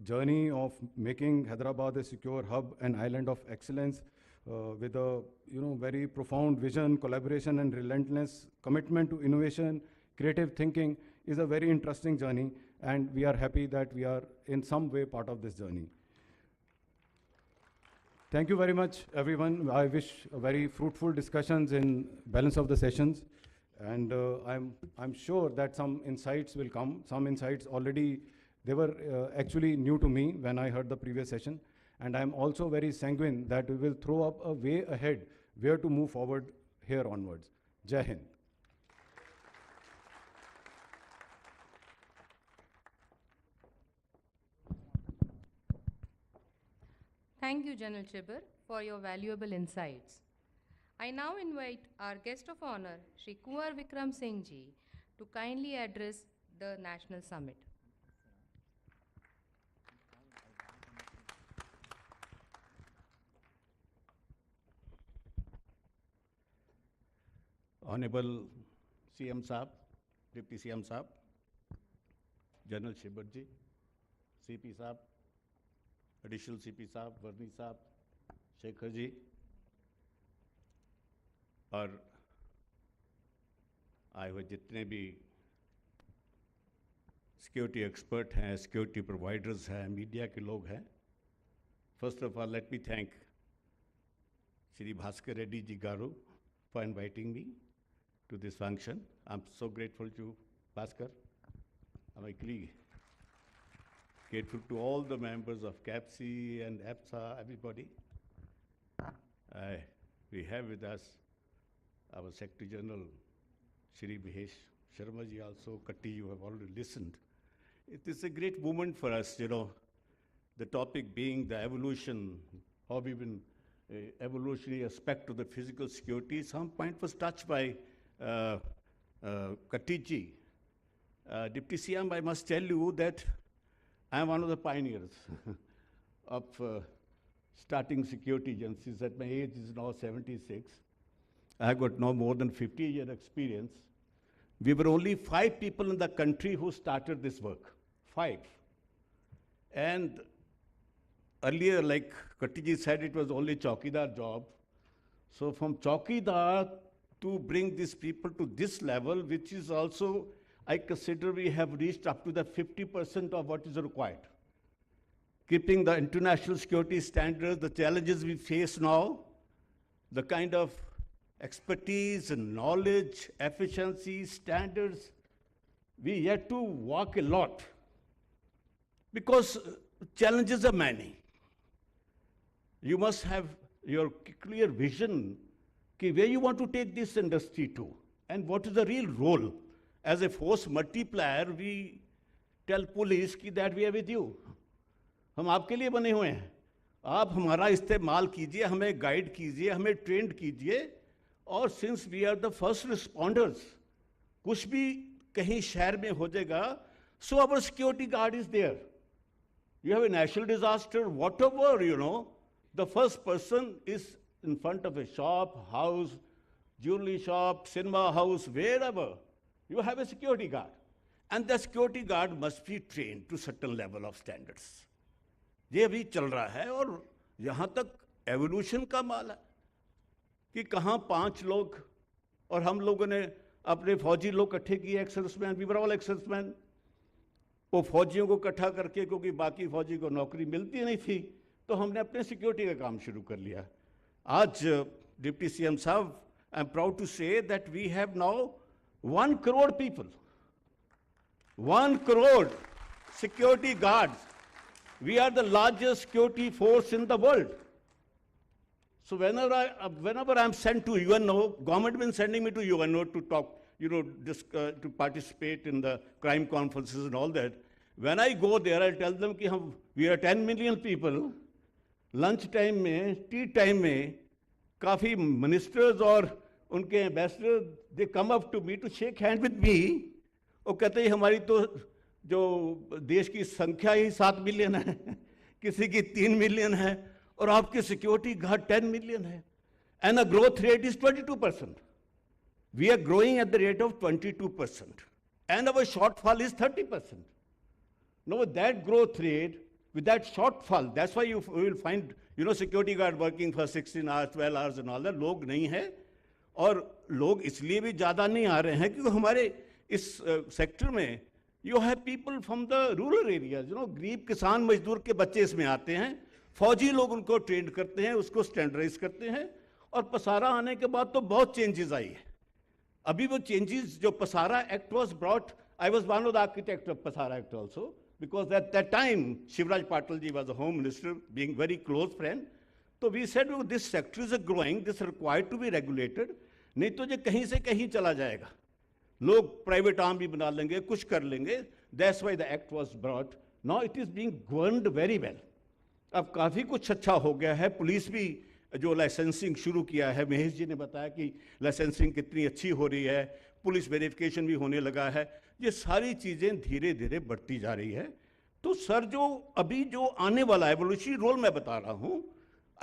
journey of making Hyderabad a secure hub and island of excellence with a very profound vision, collaboration, and relentless commitment to innovation, creative thinking is a very interesting journey, and we are happy that we are in some way part of this journey. Thank you very much, everyone. I wish very fruitful discussions in balance of the sessions, and I'm sure that some insights will come. Some insights already, they were actually new to me when I heard the previous session, and I'm also very sanguine that we will throw up a way ahead where to move forward here onwards. Jai Hind. Thank you, General Chibber, for your valuable insights. I now invite our guest of honor, Shri Kunwar Vikram Singh Ji, to kindly address the National Summit. Honorable CM Saab, Deputy CM Saab, General Chibber Ji, CP Saab, Additional CP Saab, Varni Saab, Shekhar Ji, और आए हुए जितने भी security expert हैं, security providers हैं, media के लोग हैं, first of all let me thank Shri Bhaskar Reddy ji garu for inviting me to this function. I'm so grateful to Bhaskar. I'm equally grateful to all the members of CAPSI and EPSA, everybody. We have with us our Secretary General, Shri Mahesh Sharma ji also. Katti, you have already listened. It is a great moment for us, the topic being the evolution, how we've been evolutionary aspect of the physical security. Some point was touched by Katti ji. Deputy CM, I must tell you that I am one of the pioneers of starting security agencies. At my age is now 76. I have got no more than 50-year experience. We were only 5 people in the country who started this work. 5. And earlier, like Katti ji said, it was only Chaukidar job. So from Chaukidar to bring these people to this level, which is also, I consider we have reached up to the 50% of what is required. Keeping the international security standards, the challenges we face now, the kind of expertise and knowledge, efficiency, standards, we yet to walk a lot because challenges are many. You must have your clear vision where you want to take this industry to and what is the real role. As a force multiplier, we tell police that we are with you. हम आपके लिए बने हुए हैं. आप हमारा इस्तेमाल कीजिए, हमें गाइड कीजिए, हमें ट्रेंड कीजिए. और since we are the first responders, कुछ भी कहीं शहर में हो जाएगा, so our security guard is there. You have a national disaster, whatever, the first person is in front of a shop, house, jewelry shop, cinema house, wherever. You have a security guard. And the security guard must be trained to certain level of standards. ये अभी चल रहा है और यहाँ तक evolution का माल है कि कहाँ 5 लोग और हम लोगों ने अपने फौजी लोग इकट्ठे किए ex servicemen, we were all ex servicemen. वो फौजियों को इकट्ठा करके क्योंकि बाकी फौजी को नौकरी मिलती नहीं थी तो हमने अपने सिक्योरिटी का काम शुरू कर लिया. आज डिप्टी सीएम साहब, I am proud to say that we have now 1 crore people. 1 crore security guards. We are the largest security force in the world. So whenever I'm sent to UNO, government been sending me to UNO to talk, to participate in the crime conferences and all that. When I go there, I tell them कि we are 10 million people. Lunch time में, tea time में, काफी ministers और उनके ambassadors, they come up to me to shake hand with me. वो कहते हैं हमारी तो जो देश की संख्या ही 7 मिलियन है, किसी की 3 मिलियन है, और आपकी सिक्योरिटी गार्ड 10 मिलियन है, and the growth rate is 22%. We are growing at the rate of 22%, and our shortfall is 30%. Now with that growth rate, with that shortfall, that's why you will find, security guard working for 16 hours, 12 hours and all that. लोग नहीं है, और लोग इसलिए भी ज़्यादा नहीं आ रहे हैं क्योंकि हमारे इस सेक्टर में you have people from the rural areas, गरीब किसान मजदूर के बच्चे इसमें आते हैं, फौजी लोग उनको ट्रेन करते हैं, उसको स्टैंडर्डाइज करते हैं, और पसारा आने के बाद तो बहुत चेंजेस आई है. अभी वो चेंजेस जो PSARA act was brought, I was one of the architect of PSARA act also, because at that time Shivraj Patil ji was the home minister, being very close friend. So we said, this sector is growing, this required to be regulated, नहीं तो ये कहीं से कहीं चला जाएगा, लोग private arm भी बना लेंगे, कुछ कर लेंगे. That's why the act was brought. Now it is being governed very well. अब काफ़ी कुछ अच्छा हो गया है. पुलिस भी जो लाइसेंसिंग शुरू किया है, महेश जी ने बताया कि लाइसेंसिंग कितनी अच्छी हो रही है, पुलिस वेरिफिकेशन भी होने लगा है. ये सारी चीज़ें धीरे धीरे बढ़ती जा रही है. तो सर जो अभी जो आने वाला एवोल्यूशनरी रोल मैं बता रहा हूँ,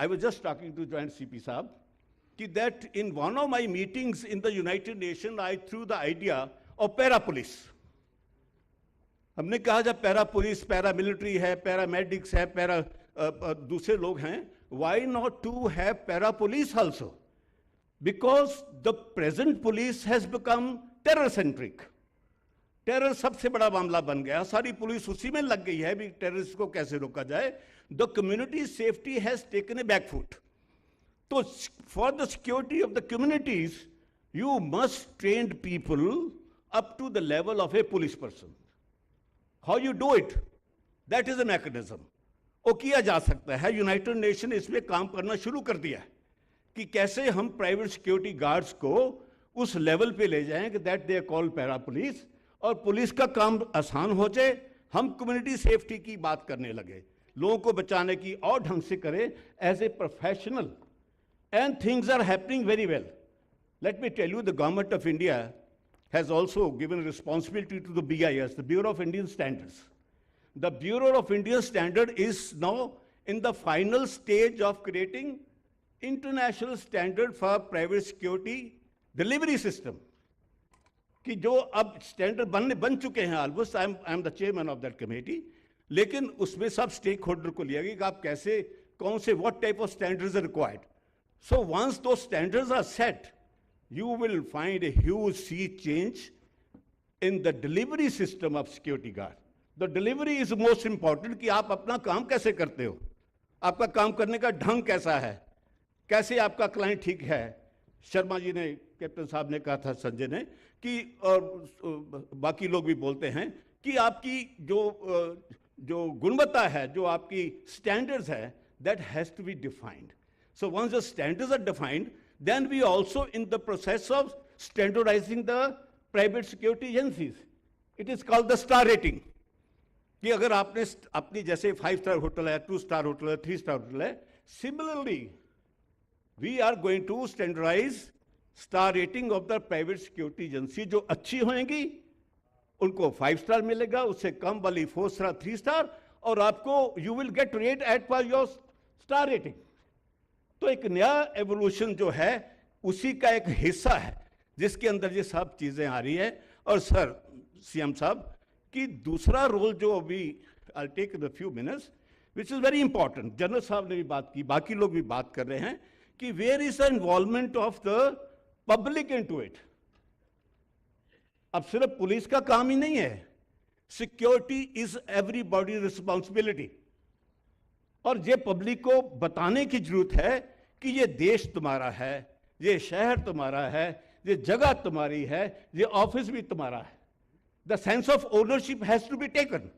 I was just talking to joint CP साहब कि that in one of my meetings in the United Nation I threw the idea of para police. हमने कहा जब पैरा पुलिस, पैरा मिलिट्री है, पैरामेडिक्स है, दूसरे लोग हैं, why not to have para police also? Because the present police has become terror centric. Terror सबसे बड़ा मामला बन गया, सारी पुलिस उसी में लग गई है भी टेररिस्ट को कैसे रोका जाए. The community safety has taken a back foot. तो for the security of the communities you must train people up to the level of a police person. How you do it, that is a mechanism. वो किया जा सकता है. United nation इसमें काम करना शुरू कर दिया है कि कैसे हम प्राइवेट सिक्योरिटी गार्ड्स को उस लेवल पे ले जाएं कि that they call para police, और पुलिस का काम आसान हो जाए. हम कम्युनिटी सेफ्टी की बात करने लगे, लोगों को बचाने की, और ढंग से करें as a professional. And things are happening very well. Let me tell you, the government of India has also given responsibility to the BIS, the bureau of Indian standards. The Bureau of Indian Standard is now in the final stage of creating international standard for private security delivery system. कि जो अब standard बन चुके हैं almost. I am the chairman of that committee. लेकिन उसमें सब stake holder को लिया गया कि आप कैसे, कौन से, what type of standards are required. So once those standards are set, you will find a huge sea change in the delivery system of security guard. The delivery is most important कि आप अपना काम कैसे करते हो, आपका काम करने का ढंग कैसा है, कैसे आपका क्लाइंट ठीक है. शर्मा जी ने, कैप्टन साहब ने कहा था, संजय ने, कि और बाकी लोग भी बोलते हैं कि आपकी जो गुणवत्ता है, जो आपकी स्टैंडर्ड्स है, that has to be defined. So once the standards are defined, then we also in the process of standardising the private security agencies. It is called the star rating. कि अगर आपने अपनी जैसे 5 स्टार होटल है, 2 star hotel है, 3 star hotel है, similarly we are going to standardise star rating of the private security agency. जो अच्छी होंगी उनको 5 स्टार मिलेगा, उससे कम वाली 4 स्टार, 3 स्टार, और आपको you will get rate at per your star rating. तो एक नया एवोल्यूशन जो है उसी का एक हिस्सा है जिसके अंदर ये सब चीजें आ रही है. और सर सीएम साहब कि दूसरा रोल जो अभी I take in a few minutes which is very important, general साहब ने भी बात की, बाकी लोग भी बात कर रहे हैं कि where is the involvement of the public into it. अब सिर्फ पुलिस का काम ही नहीं है, सिक्योरिटी इज एवरीबॉडी रिस्पॉन्सिबिलिटी. और ये पब्लिक को बताने की जरूरत है कि ये देश तुम्हारा है, ये शहर तुम्हारा है, ये जगह तुम्हारी है, ये ऑफिस भी तुम्हारा है. The sense of ownership has to be taken.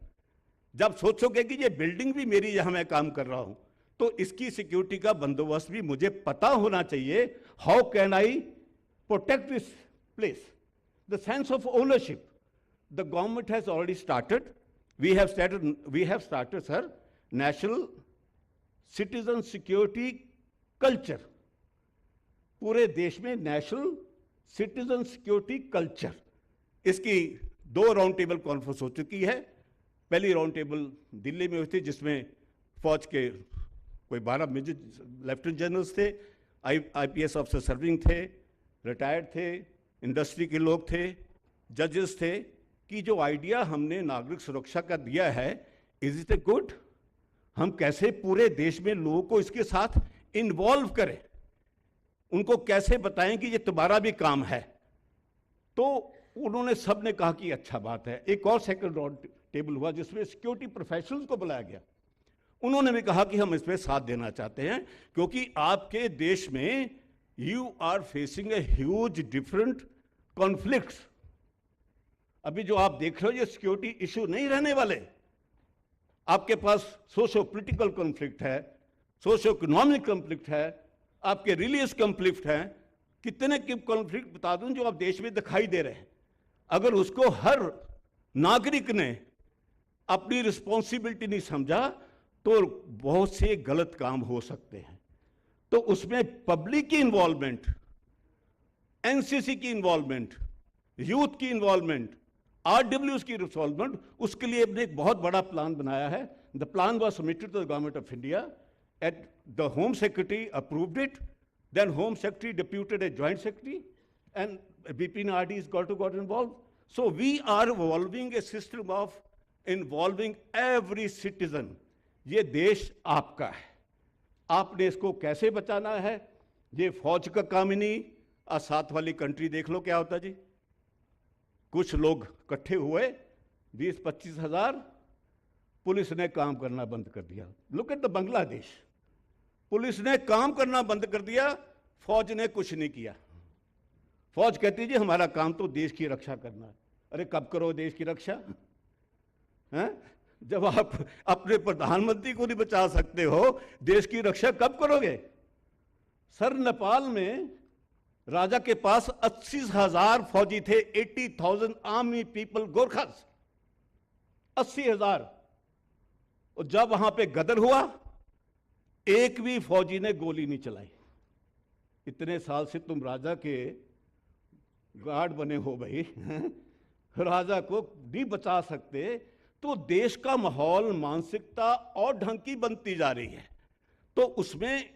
जब सोचोगे कि ये बिल्डिंग भी मेरी, जहां मैं काम कर रहा हूं, तो इसकी सिक्योरिटी का बंदोबस्त भी मुझे पता होना चाहिए। How can I protect this place? The sense of ownership, the government has already started, we have started sir, national citizen security culture. पूरे देश में नेशनल सिटीजन सिक्योरिटी कल्चर, इसकी 2 राउंड टेबल कॉन्फ्रेंस हो चुकी है। पहली राउंड टेबल दिल्ली में हुई थी, जिसमें फौज के कोई 12 मेजर लेफ्टिनेंट जनरल्स थे, आईपीएस ऑफिसर सर्विंग थे, रिटायर्ड थे, इंडस्ट्री के लोग थे, जजेस थे, कि जो आइडिया हमने नागरिक सुरक्षा का दिया है, इज इट ए गुड? हम कैसे पूरे देश में लोगों को इसके साथ इन्वॉल्व करें, उनको कैसे बताएं कि ये तुम्हारा भी काम है? तो उन्होंने सबने कहा कि अच्छा बात है। एक और सेकंड राउंड टेबल हुआ जिसमें सिक्योरिटी प्रोफेशनल्स को बुलाया गया। उन्होंने भी कहा कि हम इसमें साथ देना चाहते हैं, क्योंकि आपके देश में you are facing a huge different conflicts. अभी जो आप देख रहे हो, ये सिक्योरिटी इशू नहीं रहने वाले। आपके पास सोशो पॉलिटिकल कॉन्फ्लिक्ट है, सोशो इकोनॉमिक कॉन्फ्लिक्ट है, आपके रिलीजियस कॉन्फ्लिक्ट है, कितने की कॉन्फ्लिक्ट बता दूं जो आप देश में दिखाई दे रहे हैं। अगर उसको हर नागरिक ने अपनी रिस्पॉन्सिबिलिटी नहीं समझा, तो बहुत से गलत काम हो सकते हैं। तो उसमें पब्लिक की इन्वॉल्वमेंट, एनसीसी की इन्वॉल्वमेंट, यूथ की इन्वॉल्वमेंट, आरडब्ल्यूएस की इन्वॉल्वमेंट, उसके लिए हमने एक बहुत बड़ा प्लान बनाया है। The plan was submitted to the government of India, at the home secretary approved it, then home secretary deputed a joint secretary, and BP and RDs got involved. So we are evolving a system of involving every citizen. ये देश आपका है, आपने इसको कैसे बचाना है, ये फौज का काम ही नहीं। साथ वाली कंट्री देख लो क्या होता जी, कुछ लोग इकट्ठे हुए, 20-25 हजार, पुलिस ने काम करना बंद कर दिया। Look at the Bangladesh, police ने काम करना बंद कर दिया, फौज ने कुछ नहीं किया। फौज कहती जी हमारा काम तो देश की रक्षा करना है। अरे कब करो देश की रक्षा हैं? जब आप अपने प्रधानमंत्री को नहीं बचा सकते हो, देश की रक्षा कब करोगे? सर, नेपाल में राजा के पास 80,000 फौजी थे, 80,000 आर्मी पीपल, गोरखास, 80,000। और जब वहां पे गदर हुआ, एक भी फौजी ने गोली नहीं चलाई। इतने साल से तुम राजा के गार्ड बने हो भाई, राजा को नहीं बचा सकते, तो देश का माहौल, मानसिकता और ढंग की बनती जा रही है। तो उसमें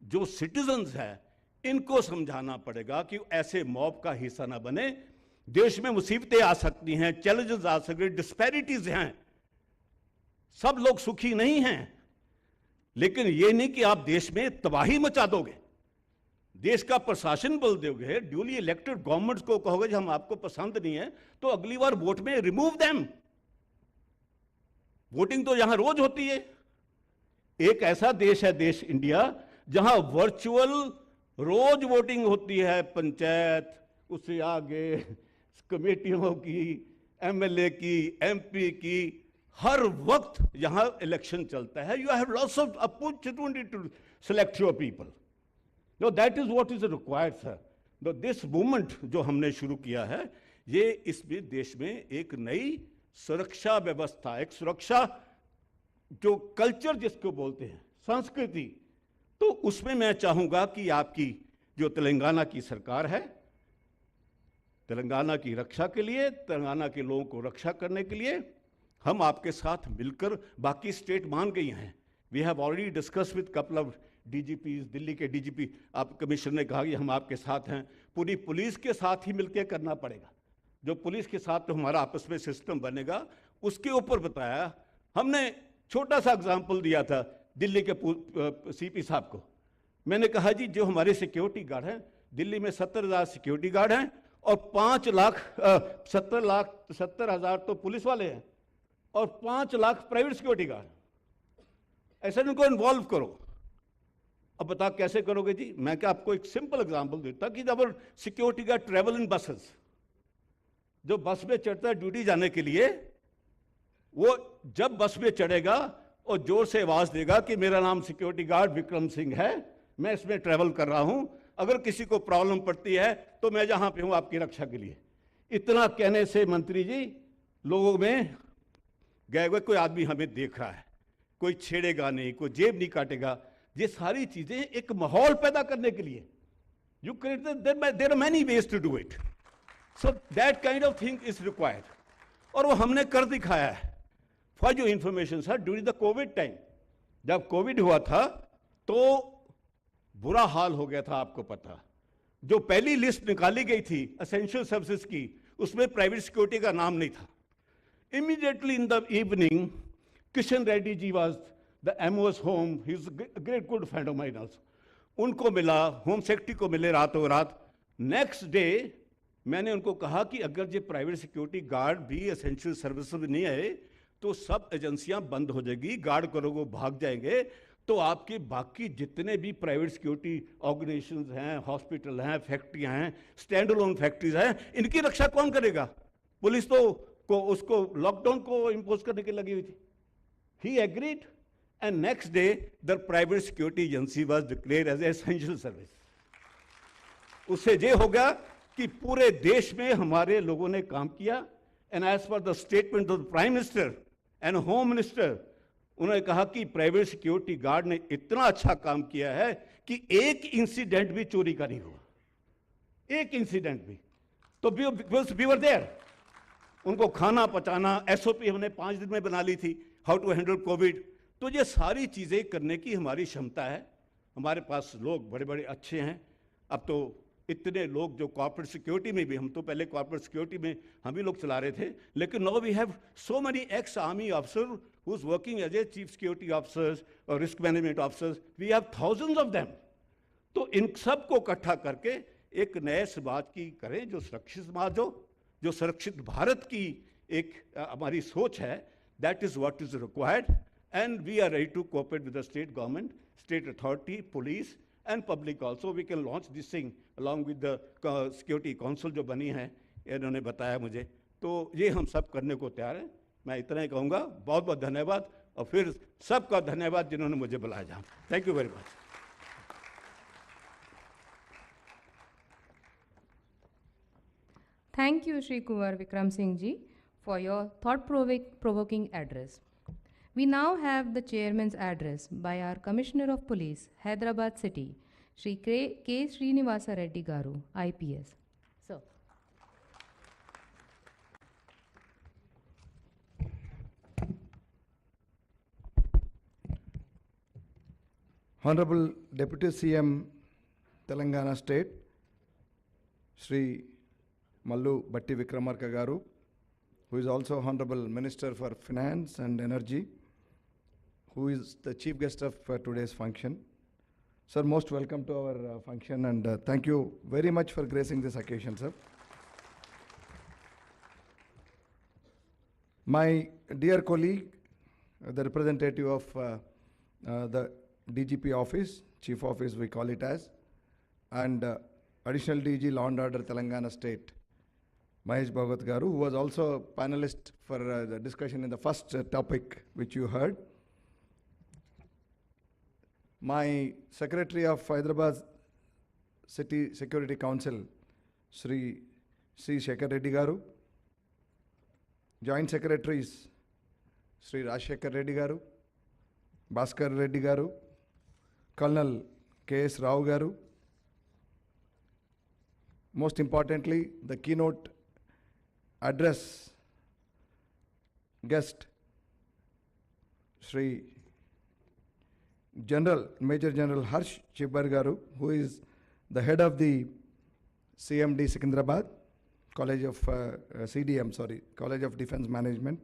जो सिटीजन्स हैं, इनको समझाना पड़ेगा कि ऐसे मॉब का हिस्सा ना बने। देश में मुसीबतें आ सकती हैं, चैलेंजेस आ सकते हैं, डिस्पैरिटीज हैं, सब लोग सुखी नहीं हैं। लेकिन ये नहीं कि आप देश में तबाही मचा दोगे, देश का प्रशासन बदल दोगे, ड्यूली इलेक्टेड गवर्नमेंट्स को कहोगे हम आपको पसंद नहीं है तो अगली बार वोट में रिमूव देम। वोटिंग तो यहां रोज होती है। एक ऐसा देश है देश इंडिया, जहां वर्चुअल रोज वोटिंग होती है, पंचायत, उससे आगे कमेटियों की, एमएलए की, एमपी की, हर वक्त यहां इलेक्शन चलता है। You have lots of opportunity to select your people. No, that is what is required sir. No, this movement जो हमने शुरू किया है, ये इसमें देश में एक नई सुरक्षा व्यवस्था, एक सुरक्षा जो कल्चर जिसको बोलते हैं, संस्कृति, तो उसमें मैं चाहूंगा कि आपकी जो तेलंगाना की सरकार है, तेलंगाना की रक्षा के लिए, तेलंगाना के लोगों को रक्षा करने के लिए हम आपके साथ मिलकर, बाकी स्टेट मान गई हैं। We have already discuss with couple of DGP, Delhi के डीजीपी, आप कमिश्नर ने कहा कि हम आपके साथ हैं। पूरी पुलिस के साथ ही मिलकर करना पड़ेगा। जो पुलिस के साथ तो हमारा आपस में सिस्टम बनेगा, उसके ऊपर बताया हमने। छोटा सा एग्जाम्पल दिया था दिल्ली के सीपी साहब को। मैंने कहा जी जो हमारे सिक्योरिटी गार्ड हैं, दिल्ली में 70,000 सिक्योरिटी गार्ड हैं और 70,000 तो पुलिस वाले हैं और 5 लाख प्राइवेट सिक्योरिटी गार्ड। ऐसे इनको इन्वॉल्व करो। अब बता कैसे करोगे जी? मैं क्या आपको एक सिंपल एग्जांपल देता कि जब security guard travel in buses, जो बस में चढ़ता है ड्यूटी जाने के लिए, वो जब बस में चढ़ेगा और जोर से आवाज देगा कि मेरा नाम सिक्योरिटी गार्ड विक्रम सिंह है, मैं इसमें ट्रैवल कर रहा हूं, अगर किसी को प्रॉब्लम पड़ती है तो मैं जहां पे हूं आपकी रक्षा के लिए। इतना कहने से मंत्री जी लोगों में गए हुए कोई आदमी हमें देख रहा है, कोई छेड़ेगा नहीं, कोई जेब नहीं काटेगा, ये सारी चीजें एक माहौल पैदा करने के लिए you create, there are many ways to do it, so that kind of thing is required, और वो हमने कर दिखाया है। फॉर जो information sir, during the covid time, जब कोविड हुआ था तो बुरा हाल हो गया था, आपको पता। जो पहली लिस्ट निकाली गई थी एसेंशियल सर्विसेज की, उसमें प्राइवेट सिक्योरिटी का नाम नहीं था। Immediately in the evening Kishan Reddy ji was the MOS home, he is great good friend of mine also, उनको मिला, होम सेक्रेटरी को मिले रातों रात। नेक्स्ट डे मैंने उनको कहा कि अगर ये प्राइवेट सिक्योरिटी गार्ड भी एसेंशियल सर्विस में नहीं आए तो सब एजेंसियां बंद हो जाएगी, गार्ड करोगे भाग जाएंगे, तो आपके बाकी जितने भी प्राइवेट सिक्योरिटी ऑर्गेनाइजेशंस हैं, हॉस्पिटल हैं, फैक्ट्रियां हैं, स्टैंड अलोन फैक्ट्रीज हैं, इनकी रक्षा कौन करेगा? पुलिस तो उसको लॉकडाउन को इंपोज करने के लगी हुई थी। He agreed and next day the private security agency was declared as essential service. उससे ये हो गया कि पूरे देश में हमारे लोगों ने काम किया, and as per the statement of the prime minister and home minister, उन्होंने कहा कि प्राइवेट सिक्योरिटी गार्ड ने इतना अच्छा काम किया है कि एक इंसिडेंट भी चोरी का नहीं हुआ, एक इंसिडेंट भी। तो वी वर देयर, उनको खाना पचाना, एसओपी हमने 5 दिन में बना ली थी, हाउ टू हैंडल कोविड। तो ये सारी चीजें करने की हमारी क्षमता है, हमारे पास लोग बड़े बड़े अच्छे हैं। अब तो इतने लोग जो कॉर्पोरेट सिक्योरिटी में भी, हम तो पहले कॉर्पोरेट सिक्योरिटी में हम ही लोग चला रहे थे, लेकिन now we have so many ex army officer who is working as a chief security officers और risk management officers, we have thousands of them. तो इन सब को इकट्ठा करके एक नए समाज की करें, जो सुरक्षित समाज हो, जो सुरक्षित भारत की एक हमारी सोच है, that is what is required, and we are ready to cooperate with the state government, state authority, police and public also. We can launch this thing along with the security council जो बनी है, इन्होंने बताया मुझे, तो ये हम सब करने को तैयार हैं। मैं इतना ही कहूँगा, बहुत बहुत धन्यवाद, और फिर सबका धन्यवाद जिन्होंने मुझे बुलाया जाए। Thank you very much. Thank you, Shri Kunwar Vikram Singh ji, for your thought-provoking address. We now have the chairman's address by our Commissioner of Police, Hyderabad City, Shri K. Srinivasa Reddy Garu, IPS. Sir. Honorable Deputy CM Telangana State, Shri Mallu Batti Vikramarka Garu, who is also Honorable Minister for Finance and Energy, who is the chief guest of today's function. Sir, most welcome to our function, and thank you very much for gracing this occasion, sir. My dear colleague, the representative of the DGP office, chief office we call it as, and additional DG Law and Order Telangana State, Mahesh Bhagat Garu, who was also a panelist for the discussion in the first topic which you heard. My Secretary of Hyderabad City Security Council, Shri C. Shekhar Reddy Garu, Joint Secretaries, Shri Rajshekhar Reddy Garu, Bhaskar Reddy Garu, Colonel K.S. Rao Garu, most importantly, the keynote address guest, Shri Major General Harsh Chibbar Garu, who is the head of the CMD Secunderabad, College of College of Defense Management,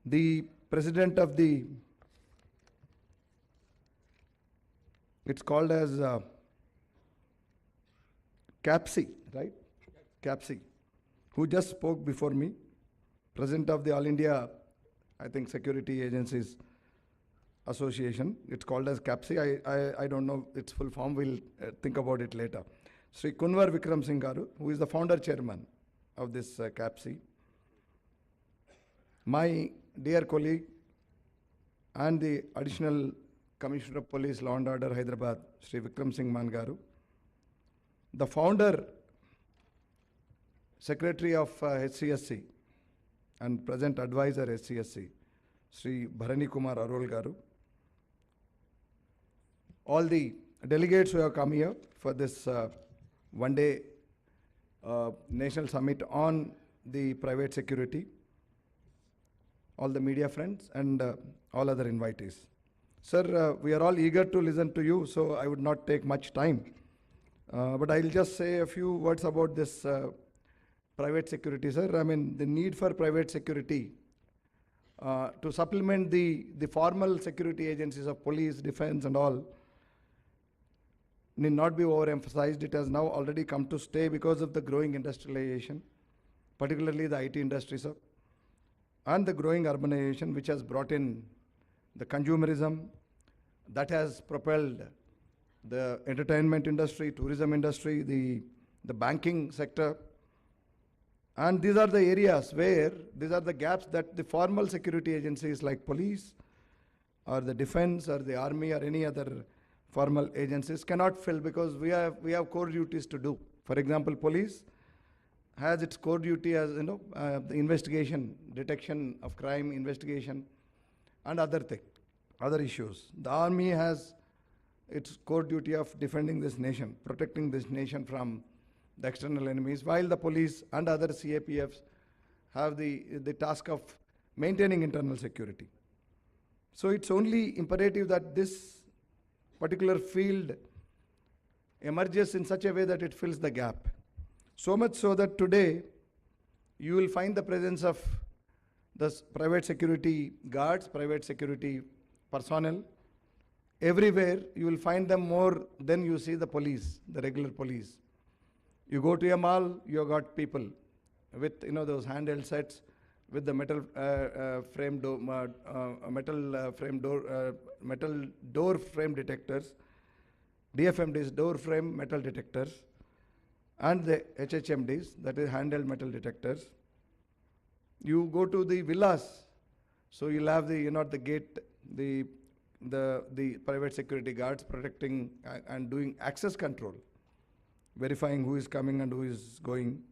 the president of the, it's called as CAPSI, right? CAPSI, who just spoke before me, president of the All India, I think, Security Agencies Association. It's called as CAPSI. I don't know its full form. We'll think about it later. Shri Kunwar Vikram Singh Garu, who is the founder chairman of this CAPC. My dear colleague and the Additional Commissioner of Police, Law and Order, Hyderabad, Sri Vikram Singh Man Garu, the founder, Secretary of HCSC and present advisor HCSC, Sri Bharani Kumar Arol Garu, all the delegates who have come here for this one-day national summit on the private security, all the media friends and all other invitees. Sir, we are all eager to listen to you, so I would not take much time. But I'll just say a few words about this private security, sir. I mean, the need for private security to supplement the formal security agencies of police, defense and all need not be overemphasized. It has now already come to stay because of the growing industrialization, particularly the IT industry, sir, and the growing urbanization, which has brought in the consumerism that has propelled the entertainment industry, tourism industry, the banking sector. And these are the areas where, these are the gaps that the formal security agencies like police or the defense or the army or any other formal agencies cannot fill, because we have core duties to do. For example, police has its core duty as, the investigation, detection of crime, investigation and other issues. The army has its core duty of defending this nation, protecting this nation from the external enemies, while the police and other CAPFs have the task of maintaining internal security. So it's only imperative that this particular field emerges in such a way that it fills the gap. So much so that today you will find the presence of the private security guards, private security personnel. Everywhere you will find them more than you see the police, the regular police. You go to a mall, you have got people with those handheld sets with the metal door frame detectors, DFMDs, door frame metal detectors, and the HHMDs, that is handheld metal detectors. You go to the villas, so you'll have the gate, the private security guards protecting and doing access control, verifying who is coming and who is going.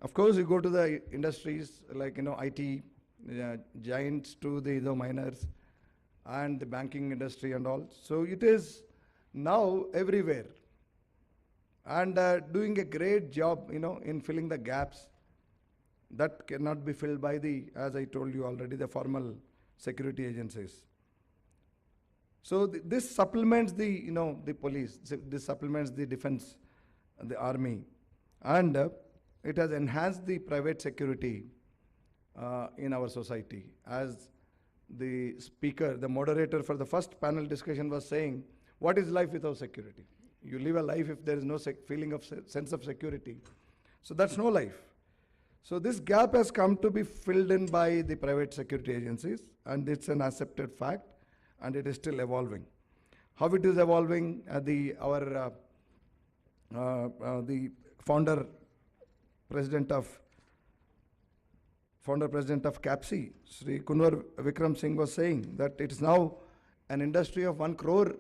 Of course, you go to the industries like IT giants to the miners and the banking industry and all. So it is now everywhere, and doing a great job in filling the gaps that cannot be filled by as I told you already, the formal security agencies. So this supplements the police, this supplements the defense, the army, and it has enhanced the private security in our society. As the speaker, the moderator for the first panel discussion was saying, what is life without security? You live a life if there is no feeling of sense of security. So that's no life. So this gap has come to be filled in by the private security agencies, and it's an accepted fact, and it is still evolving. How it is evolving, the founder president of CAPC, Sri Kunwar Vikram Singh, was saying that it is now an industry of 1 crore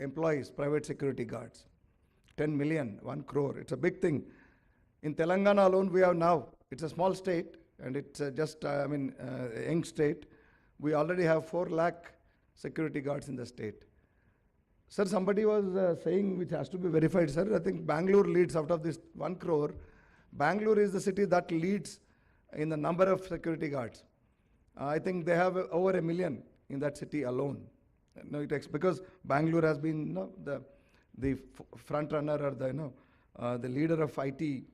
employees, private security guards. 10 million, 1 crore. It's a big thing. In Telangana alone, we have now, it's a small state and it's just, a young state. We already have 4 lakh security guards in the state. Sir, somebody was saying, which has to be verified, sir, I think Bangalore leads out of this 1 crore. Bangalore is the city that leads in the number of security guards. I think they have over 1 million in that city alone. Because Bangalore has been the front runner or the leader of IT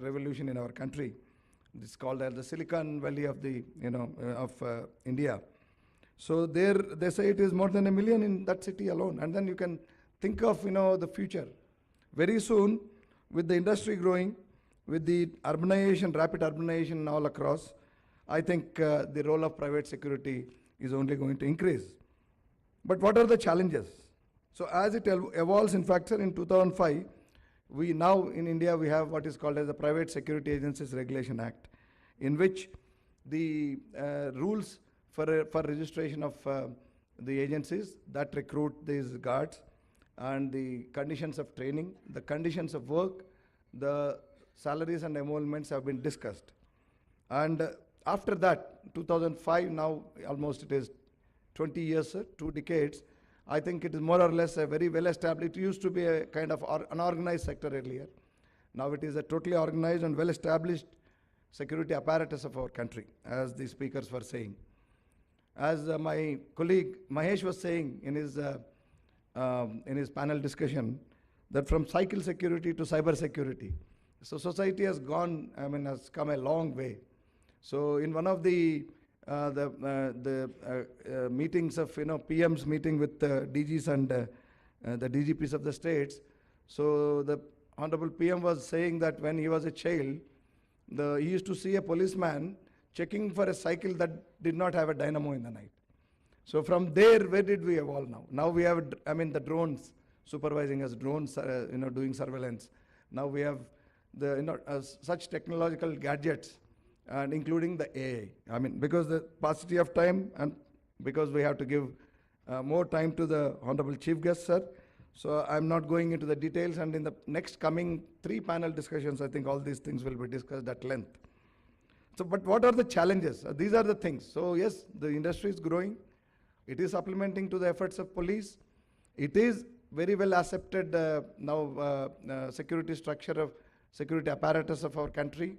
revolution in our country. It's called as the Silicon Valley of India. So there they say it is more than 1 million in that city alone. And then you can think of the future. Very soon, with the industry growing, with the urbanization, rapid urbanization all across, I think the role of private security is only going to increase. But what are the challenges? So as it evolves, in fact, sir, in 2005, we now in India we have what is called as the Private Security Agencies Regulation Act, in which the rules for registration of the agencies that recruit these guards, and the conditions of training, the conditions of work, the salaries and emoluments have been discussed. And after that, 2005, now almost it is 20 years, 2 decades, I think it is more or less a very well established. It used to be a kind of unorganized sector earlier. Now it is a totally organized and well established security apparatus of our country, as the speakers were saying. As my colleague Mahesh was saying in his panel discussion, that from cycle security to cyber security, so society has gone, has come a long way. So in one of the meetings of, PM's meeting with DGs and the DGPs of the states, so the Honorable PM was saying that when he was a child, he used to see a policeman checking for a cycle that did not have a dynamo in the night. So from there, where did we evolve now? Now we have, the drones supervising us, drones, doing surveillance. Now we have such technological gadgets, and including the AI. Because the paucity of time and because we have to give more time to the Honorable Chief Guest, sir. So I'm not going into the details, and in the next coming 3 panel discussions, I think all these things will be discussed at length. So, but what are the challenges? These are the things. So yes, the industry is growing. It is supplementing to the efforts of police. It is very well accepted security structure of security apparatus of our country.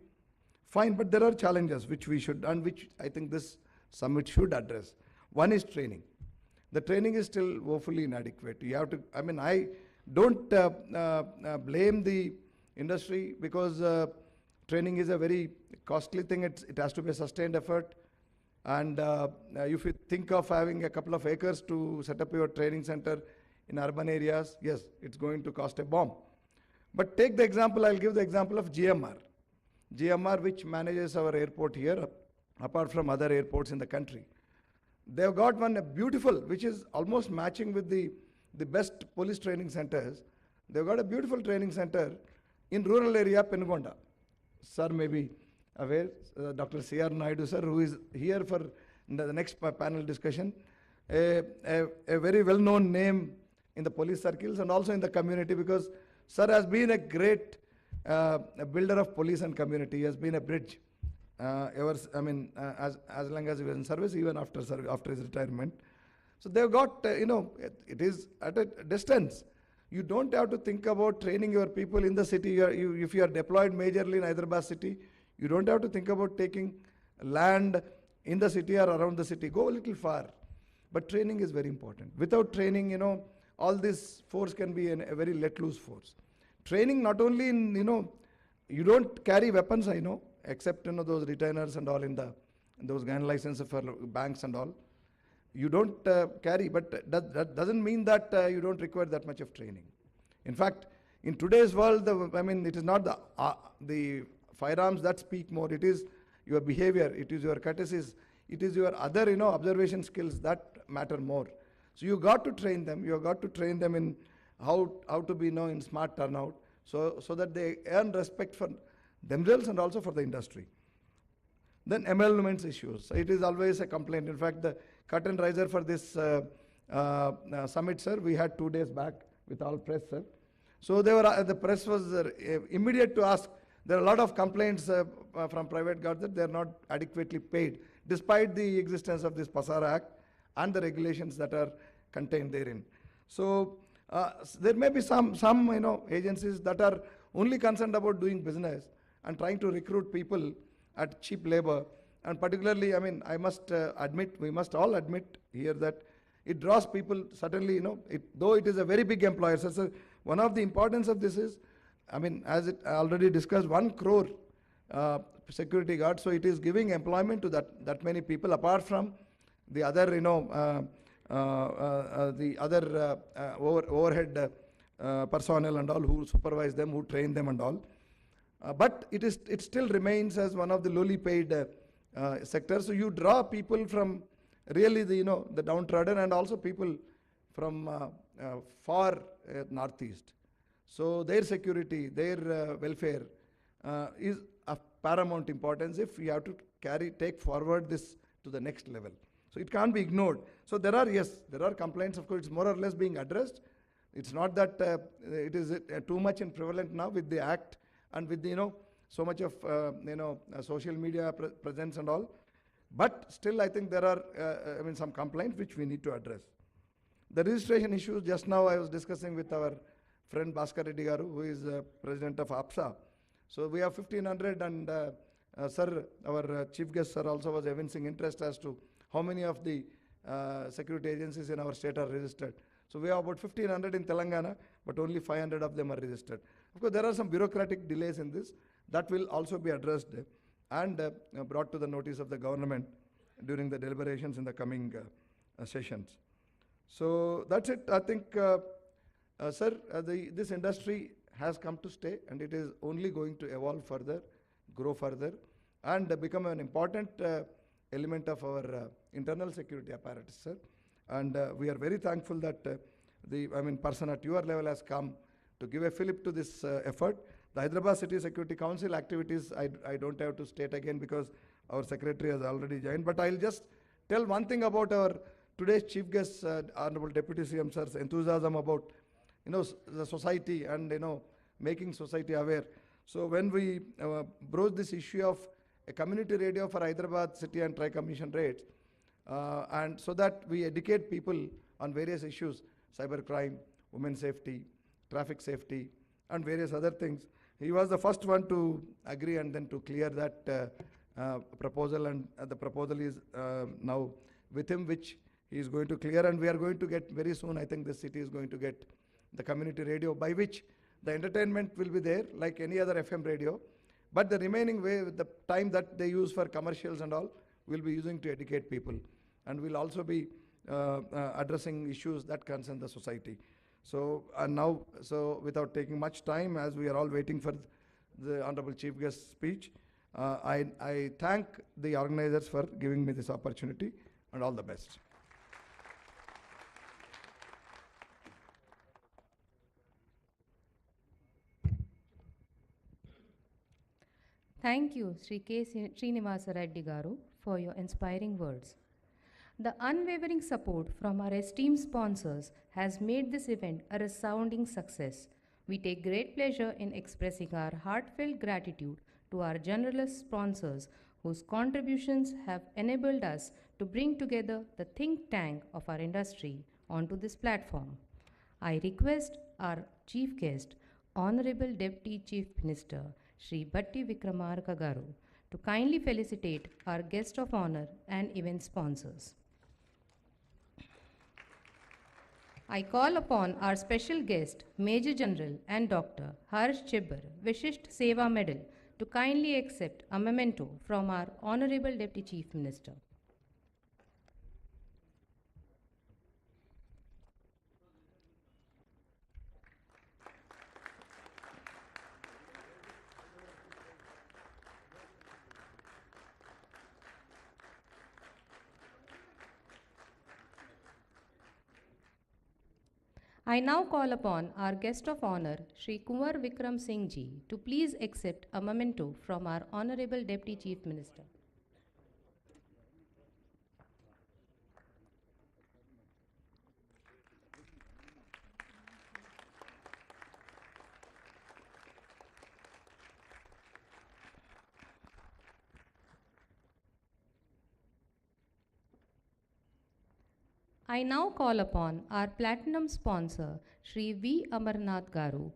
Fine, but there are challenges which we should, and which I think this summit should address. One is training. The training is still woefully inadequate. You have to, I don't blame the industry, because training is a very costly thing. It has to be a sustained effort. And if you think of having a couple of acres to set up your training center in urban areas, yes, it's going to cost a bomb. But take the example, I'll give the example of GMR. GMR, which manages our airport here, apart from other airports in the country. They've got one beautiful, which is almost matching with the best police training centers. They've got a beautiful training center in rural area, Penugonda. Sir may be aware, Dr. C.R. Naidu, sir, who is here for the next panel discussion, a very well-known name in the police circles and also in the community, because sir has been a great a builder of police and community. He has been a bridge as long as he was in service, even after his retirement. So they've got, it is at a distance. You don't have to think about training your people in the city. If you are deployed majorly in Hyderabad city, you don't have to think about taking land in the city or around the city. Go a little far. But training is very important. Without training, all this force can be a very let loose force. Training not only in, you don't carry weapons, except, those retainers and all in those gun licenses for banks and all. You don't carry, but that doesn't mean that you don't require that much of training. In fact, in today's world, it is not the firearms that speak more. It is your behavior, it is your courtesies, it is your other, observation skills that matter more. So you got to train them. You have got to train them in how to be, in smart turnout, so that they earn respect for themselves and also for the industry. Then emoluments issues. So it is always a complaint. In fact, the curtain raiser for this summit, sir, we had 2 days back with all press, sir. So they were, the press was immediate to ask. There are a lot of complaints from private guards that they are not adequately paid, despite the existence of this Pasara Act and the regulations that are contained therein. So there may be some agencies that are only concerned about doing business and trying to recruit people at cheap labor. And particularly, I must admit, we must all admit here that it draws people, certainly, though it is a very big employer. So one of the importance of this is, as it already discussed, 1 crore security guards. So it is giving employment to that many people, apart from the other, overhead personnel and all who supervise them, who train them and all. But it still remains as one of the lowly paid sectors. So you draw people from really the downtrodden, and also people from far northeast. So their security, their welfare is of paramount importance if we have to take forward this to the next level. So it can't be ignored. So there are complaints, of course, it's more or less being addressed. It's not that it is too much in prevalent now with the act and with the, so much of social media presence and all. But still, I think there are some complaints which we need to address. The registration issues, just now I was discussing with our friend Bhaskar Reddy Garu, who is president of APSA. So we have 1500 and sir, our chief guest sir also was evincing interest as to how many of the security agencies in our state are registered. So we have about 1500 in Telangana, but only 500 of them are registered. Of course, there are some bureaucratic delays in this. That will also be addressed and brought to the notice of the government during the deliberations in the coming sessions. So that's it. I think, sir, this industry has come to stay, and it is only going to evolve further, grow further, and become an important element of our internal security apparatus, sir. And we are very thankful that person at your level has come to give a fillip to this effort. The Hyderabad City Security Council activities, I don't have to state again because our secretary has already joined, but I'll just tell one thing about our today's chief guest, Honorable Deputy CM Sir's enthusiasm about, the society and, making society aware. So when we broached this issue of a community radio for Hyderabad City and Tri-Commission rates, and so that we educate people on various issues, cybercrime, women's safety, traffic safety, and various other things. He was the first one to agree and then to clear that proposal, and the proposal is now with him, which he is going to clear, and we are going to get very soon. I think the city is going to get the community radio, by which the entertainment will be there like any other FM radio, but the remaining way, the time that they use for commercials and all, we'll be using to educate people, and we'll also be addressing issues that concern the society. So now, without taking much time, as we are all waiting for the Honorable Chief Guest's speech, I thank the organizers for giving me this opportunity, and all the best. Thank you, Sri K. Srinivasa Reddy Garu, for your inspiring words. The unwavering support from our esteemed sponsors has made this event a resounding success. We take great pleasure in expressing our heartfelt gratitude to our generous sponsors whose contributions have enabled us to bring together the think tank of our industry onto this platform. I request our chief guest, Honorable Deputy Chief Minister, Shri Batti Vikramarka Garu, to kindly felicitate our guest of honor and event sponsors. I call upon our special guest, Major General and Dr. Harsh Chibbar, Vishisht Seva Medal, to kindly accept a memento from our Honorable Deputy Chief Minister. I now call upon our guest of honor, Shri Kumar Vikram Singh Ji, to please accept a memento from our Honorable Deputy Chief Minister. I now call upon our platinum sponsor, Shri V. Amarnath Garu,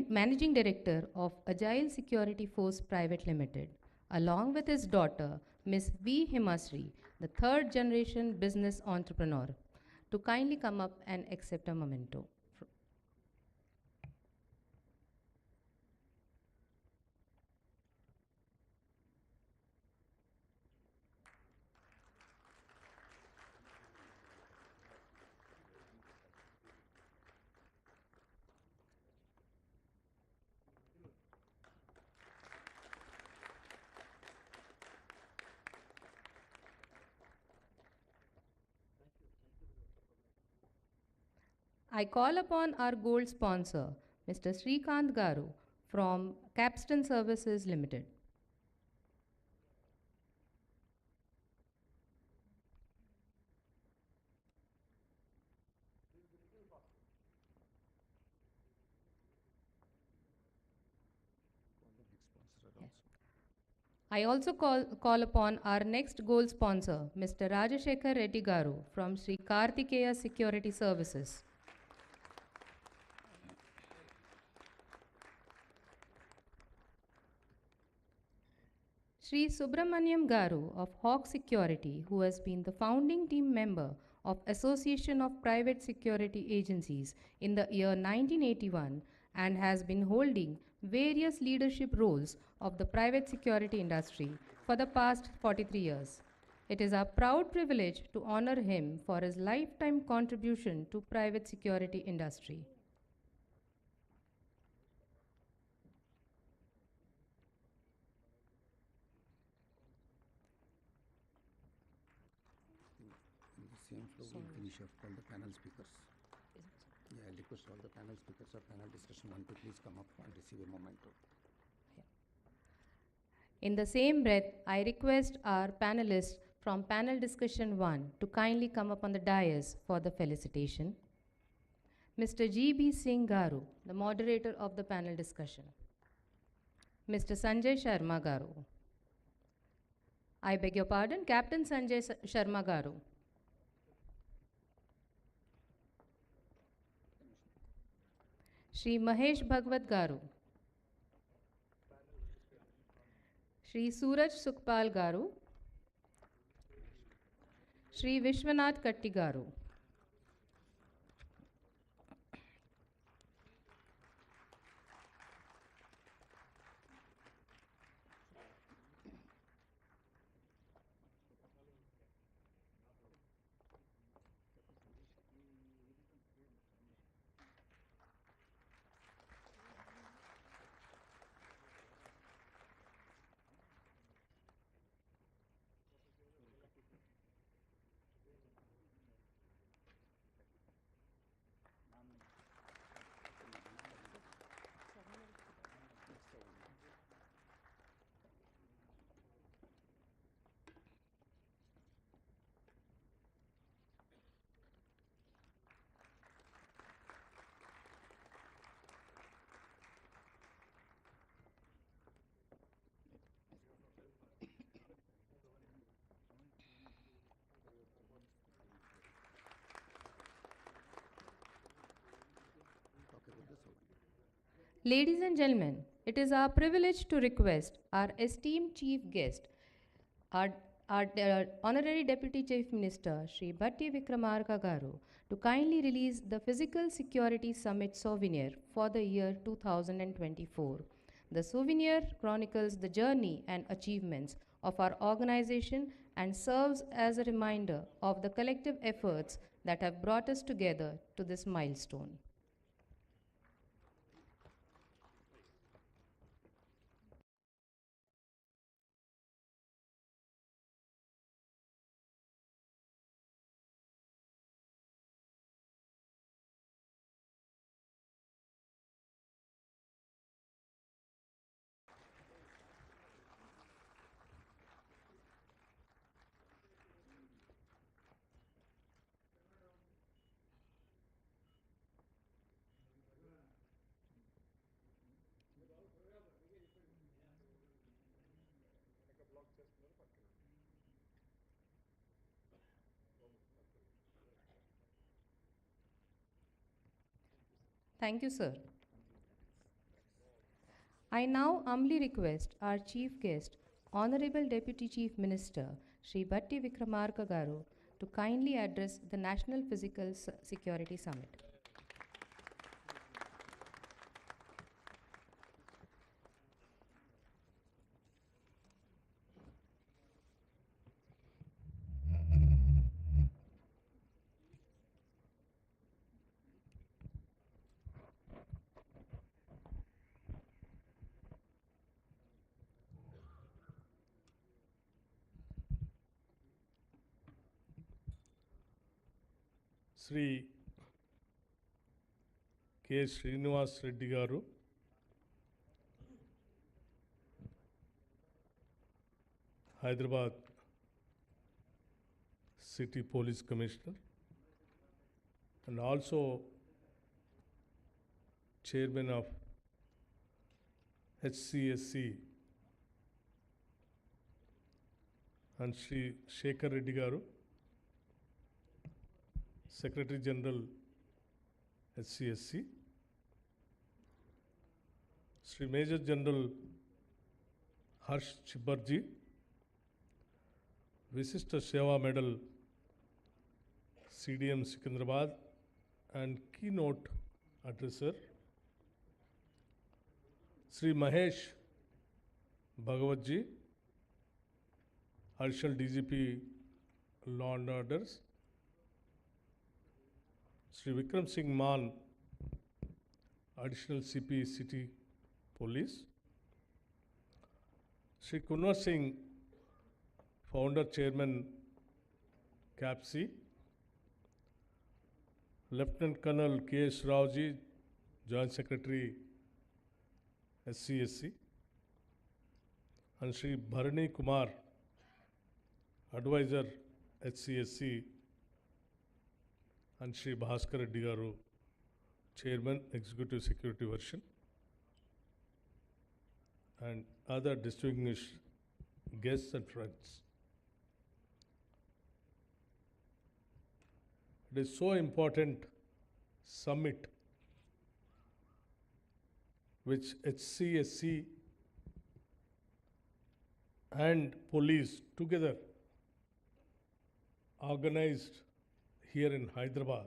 Managing Director of Agile Security Force Private Limited, along with his daughter, Ms. V. Himasri, the third generation business entrepreneur, to kindly come up and accept a memento. I call upon our gold sponsor, Mr. Srikanth Garu from Capstan Services Limited. I also call upon our next gold sponsor, Mr. Rajashekar Reddy Garu from Sri Kartikeya Security Services. Sri Subramaniam Garu of Hawk Security, who has been the founding team member of Association of Private Security Agencies in the year 1981 and has been holding various leadership roles of the private security industry for the past 43 years. It is our proud privilege to honor him for his lifetime contribution to private security industry. In the same flow, we'll finish off all the panel speakers. Yeah, I request all the panel speakers or panel discussion one to please come up and receive a memento. In the same breath, I request our panelists from panel discussion 1 to kindly come up on the dais for the felicitation. Mr. G.B. Singh Garu, the moderator of the panel discussion. Mr. Sanjay Sharma Garu. I beg your pardon, Captain Sanjay Sharma Garu. Shri Mahesh Bhagwat Garu. Shri Suraj Sukhpal Garu. Shri Vishwanath Katti Garu. Ladies and gentlemen, it is our privilege to request our esteemed chief guest, our Honorary Deputy Chief Minister, Sri Bhatti Vikramarka Garu, to kindly release the Physical Security Summit souvenir for the year 2024. The souvenir chronicles the journey and achievements of our organization and serves as a reminder of the collective efforts that have brought us together to this milestone. Thank you, sir. I now humbly request our chief guest, Honorable Deputy Chief Minister, Sri Bhatti Vikramarka Garu, to kindly address the National Physical Security Summit. Sri K. Revanth Reddy garu, Hyderabad City Police Commissioner, and also Chairman of HCSC, and Sri Shekhar Reddy garu, Secretary General HCSC, Sri Major General Harsh Chibarji, Visishta Seva Medal CDM Secunderabad, and keynote addresser Sri Mahesh Bhagawatji, Additional DGP Law and Orders, Sri Vikram Singh Maan, Additional CP City Police, Sri Kunwar Singh, Founder Chairman CAPC, Lieutenant Colonel K.S. Raoji, Joint Secretary SCSC, and Sri Bharani Kumar, Advisor HCSC, and Sri Bhaskar Reddy garu, Chairman Executive Security Version, and other distinguished guests and friends. It is so important summit which HCSC and police together organized here in Hyderabad,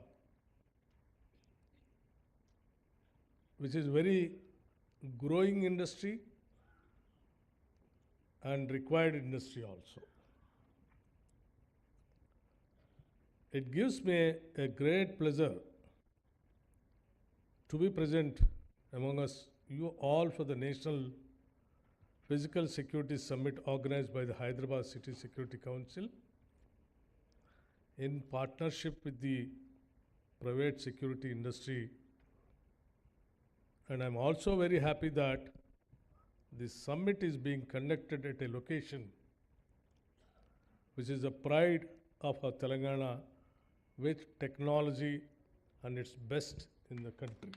which is very growing industry and required industry also. It gives me a great pleasure to be present among us, you all, for the National Physical Security Summit organized by the Hyderabad City Security Council in partnership with the private security industry. And I'm also very happy that this summit is being conducted at a location which is a pride of our Telangana, with technology and its best in the country.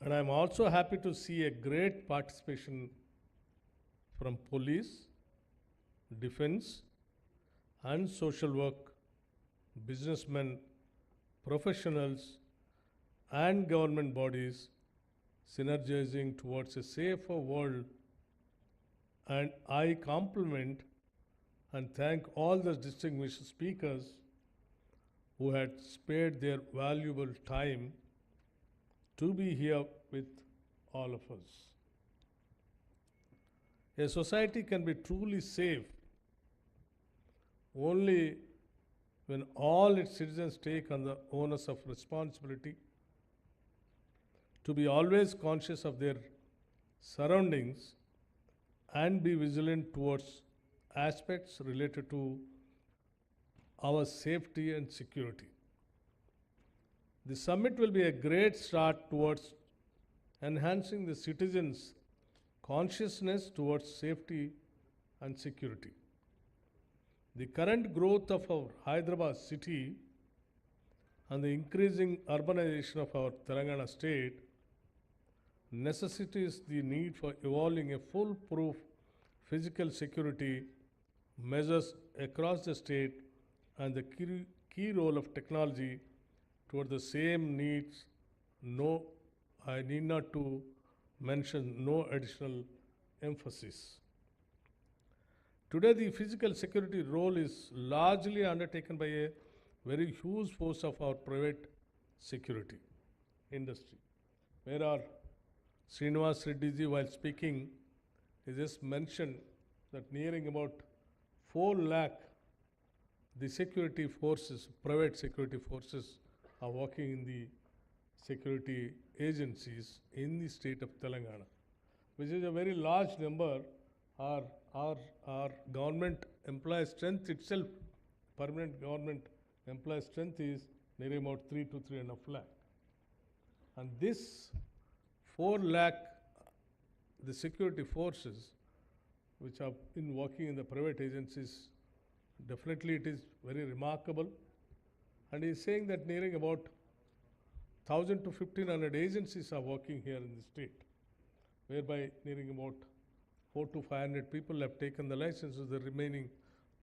And I'm also happy to see a great participation from police, defense, and social work, businessmen, professionals, and government bodies synergizing towards a safer world. And I compliment and thank all the distinguished speakers who had spared their valuable time to be here with all of us. A society can be truly safe only when all its citizens take on the onus of responsibility to be always conscious of their surroundings and be vigilant towards aspects related to our safety and security. The summit will be a great start towards enhancing the citizens' consciousness towards safety and security. The current growth of our Hyderabad city and the increasing urbanization of our Telangana state necessitates the need for evolving a foolproof physical security measures across the state, and the key role of technology toward the same needs. No, I need not to mention no additional emphasis. Today, the physical security role is largely undertaken by a very huge force of our private security industry. Where our Srinivas Reddy ji, while speaking, he just mentioned that nearing about 4 lakh the security forces, private security forces, are working in the security agencies in the state of Telangana, which is a very large number. Our government employee strength itself, permanent government employee strength is nearly about 3 to 3.5 lakh. And this 4 lakh, the security forces which have been working in the private agencies, definitely it is very remarkable. And he is saying that nearing about 1,000 to 1,500 agencies are working here in the state, whereby nearing about 400 to 500 people have taken the licenses, the remaining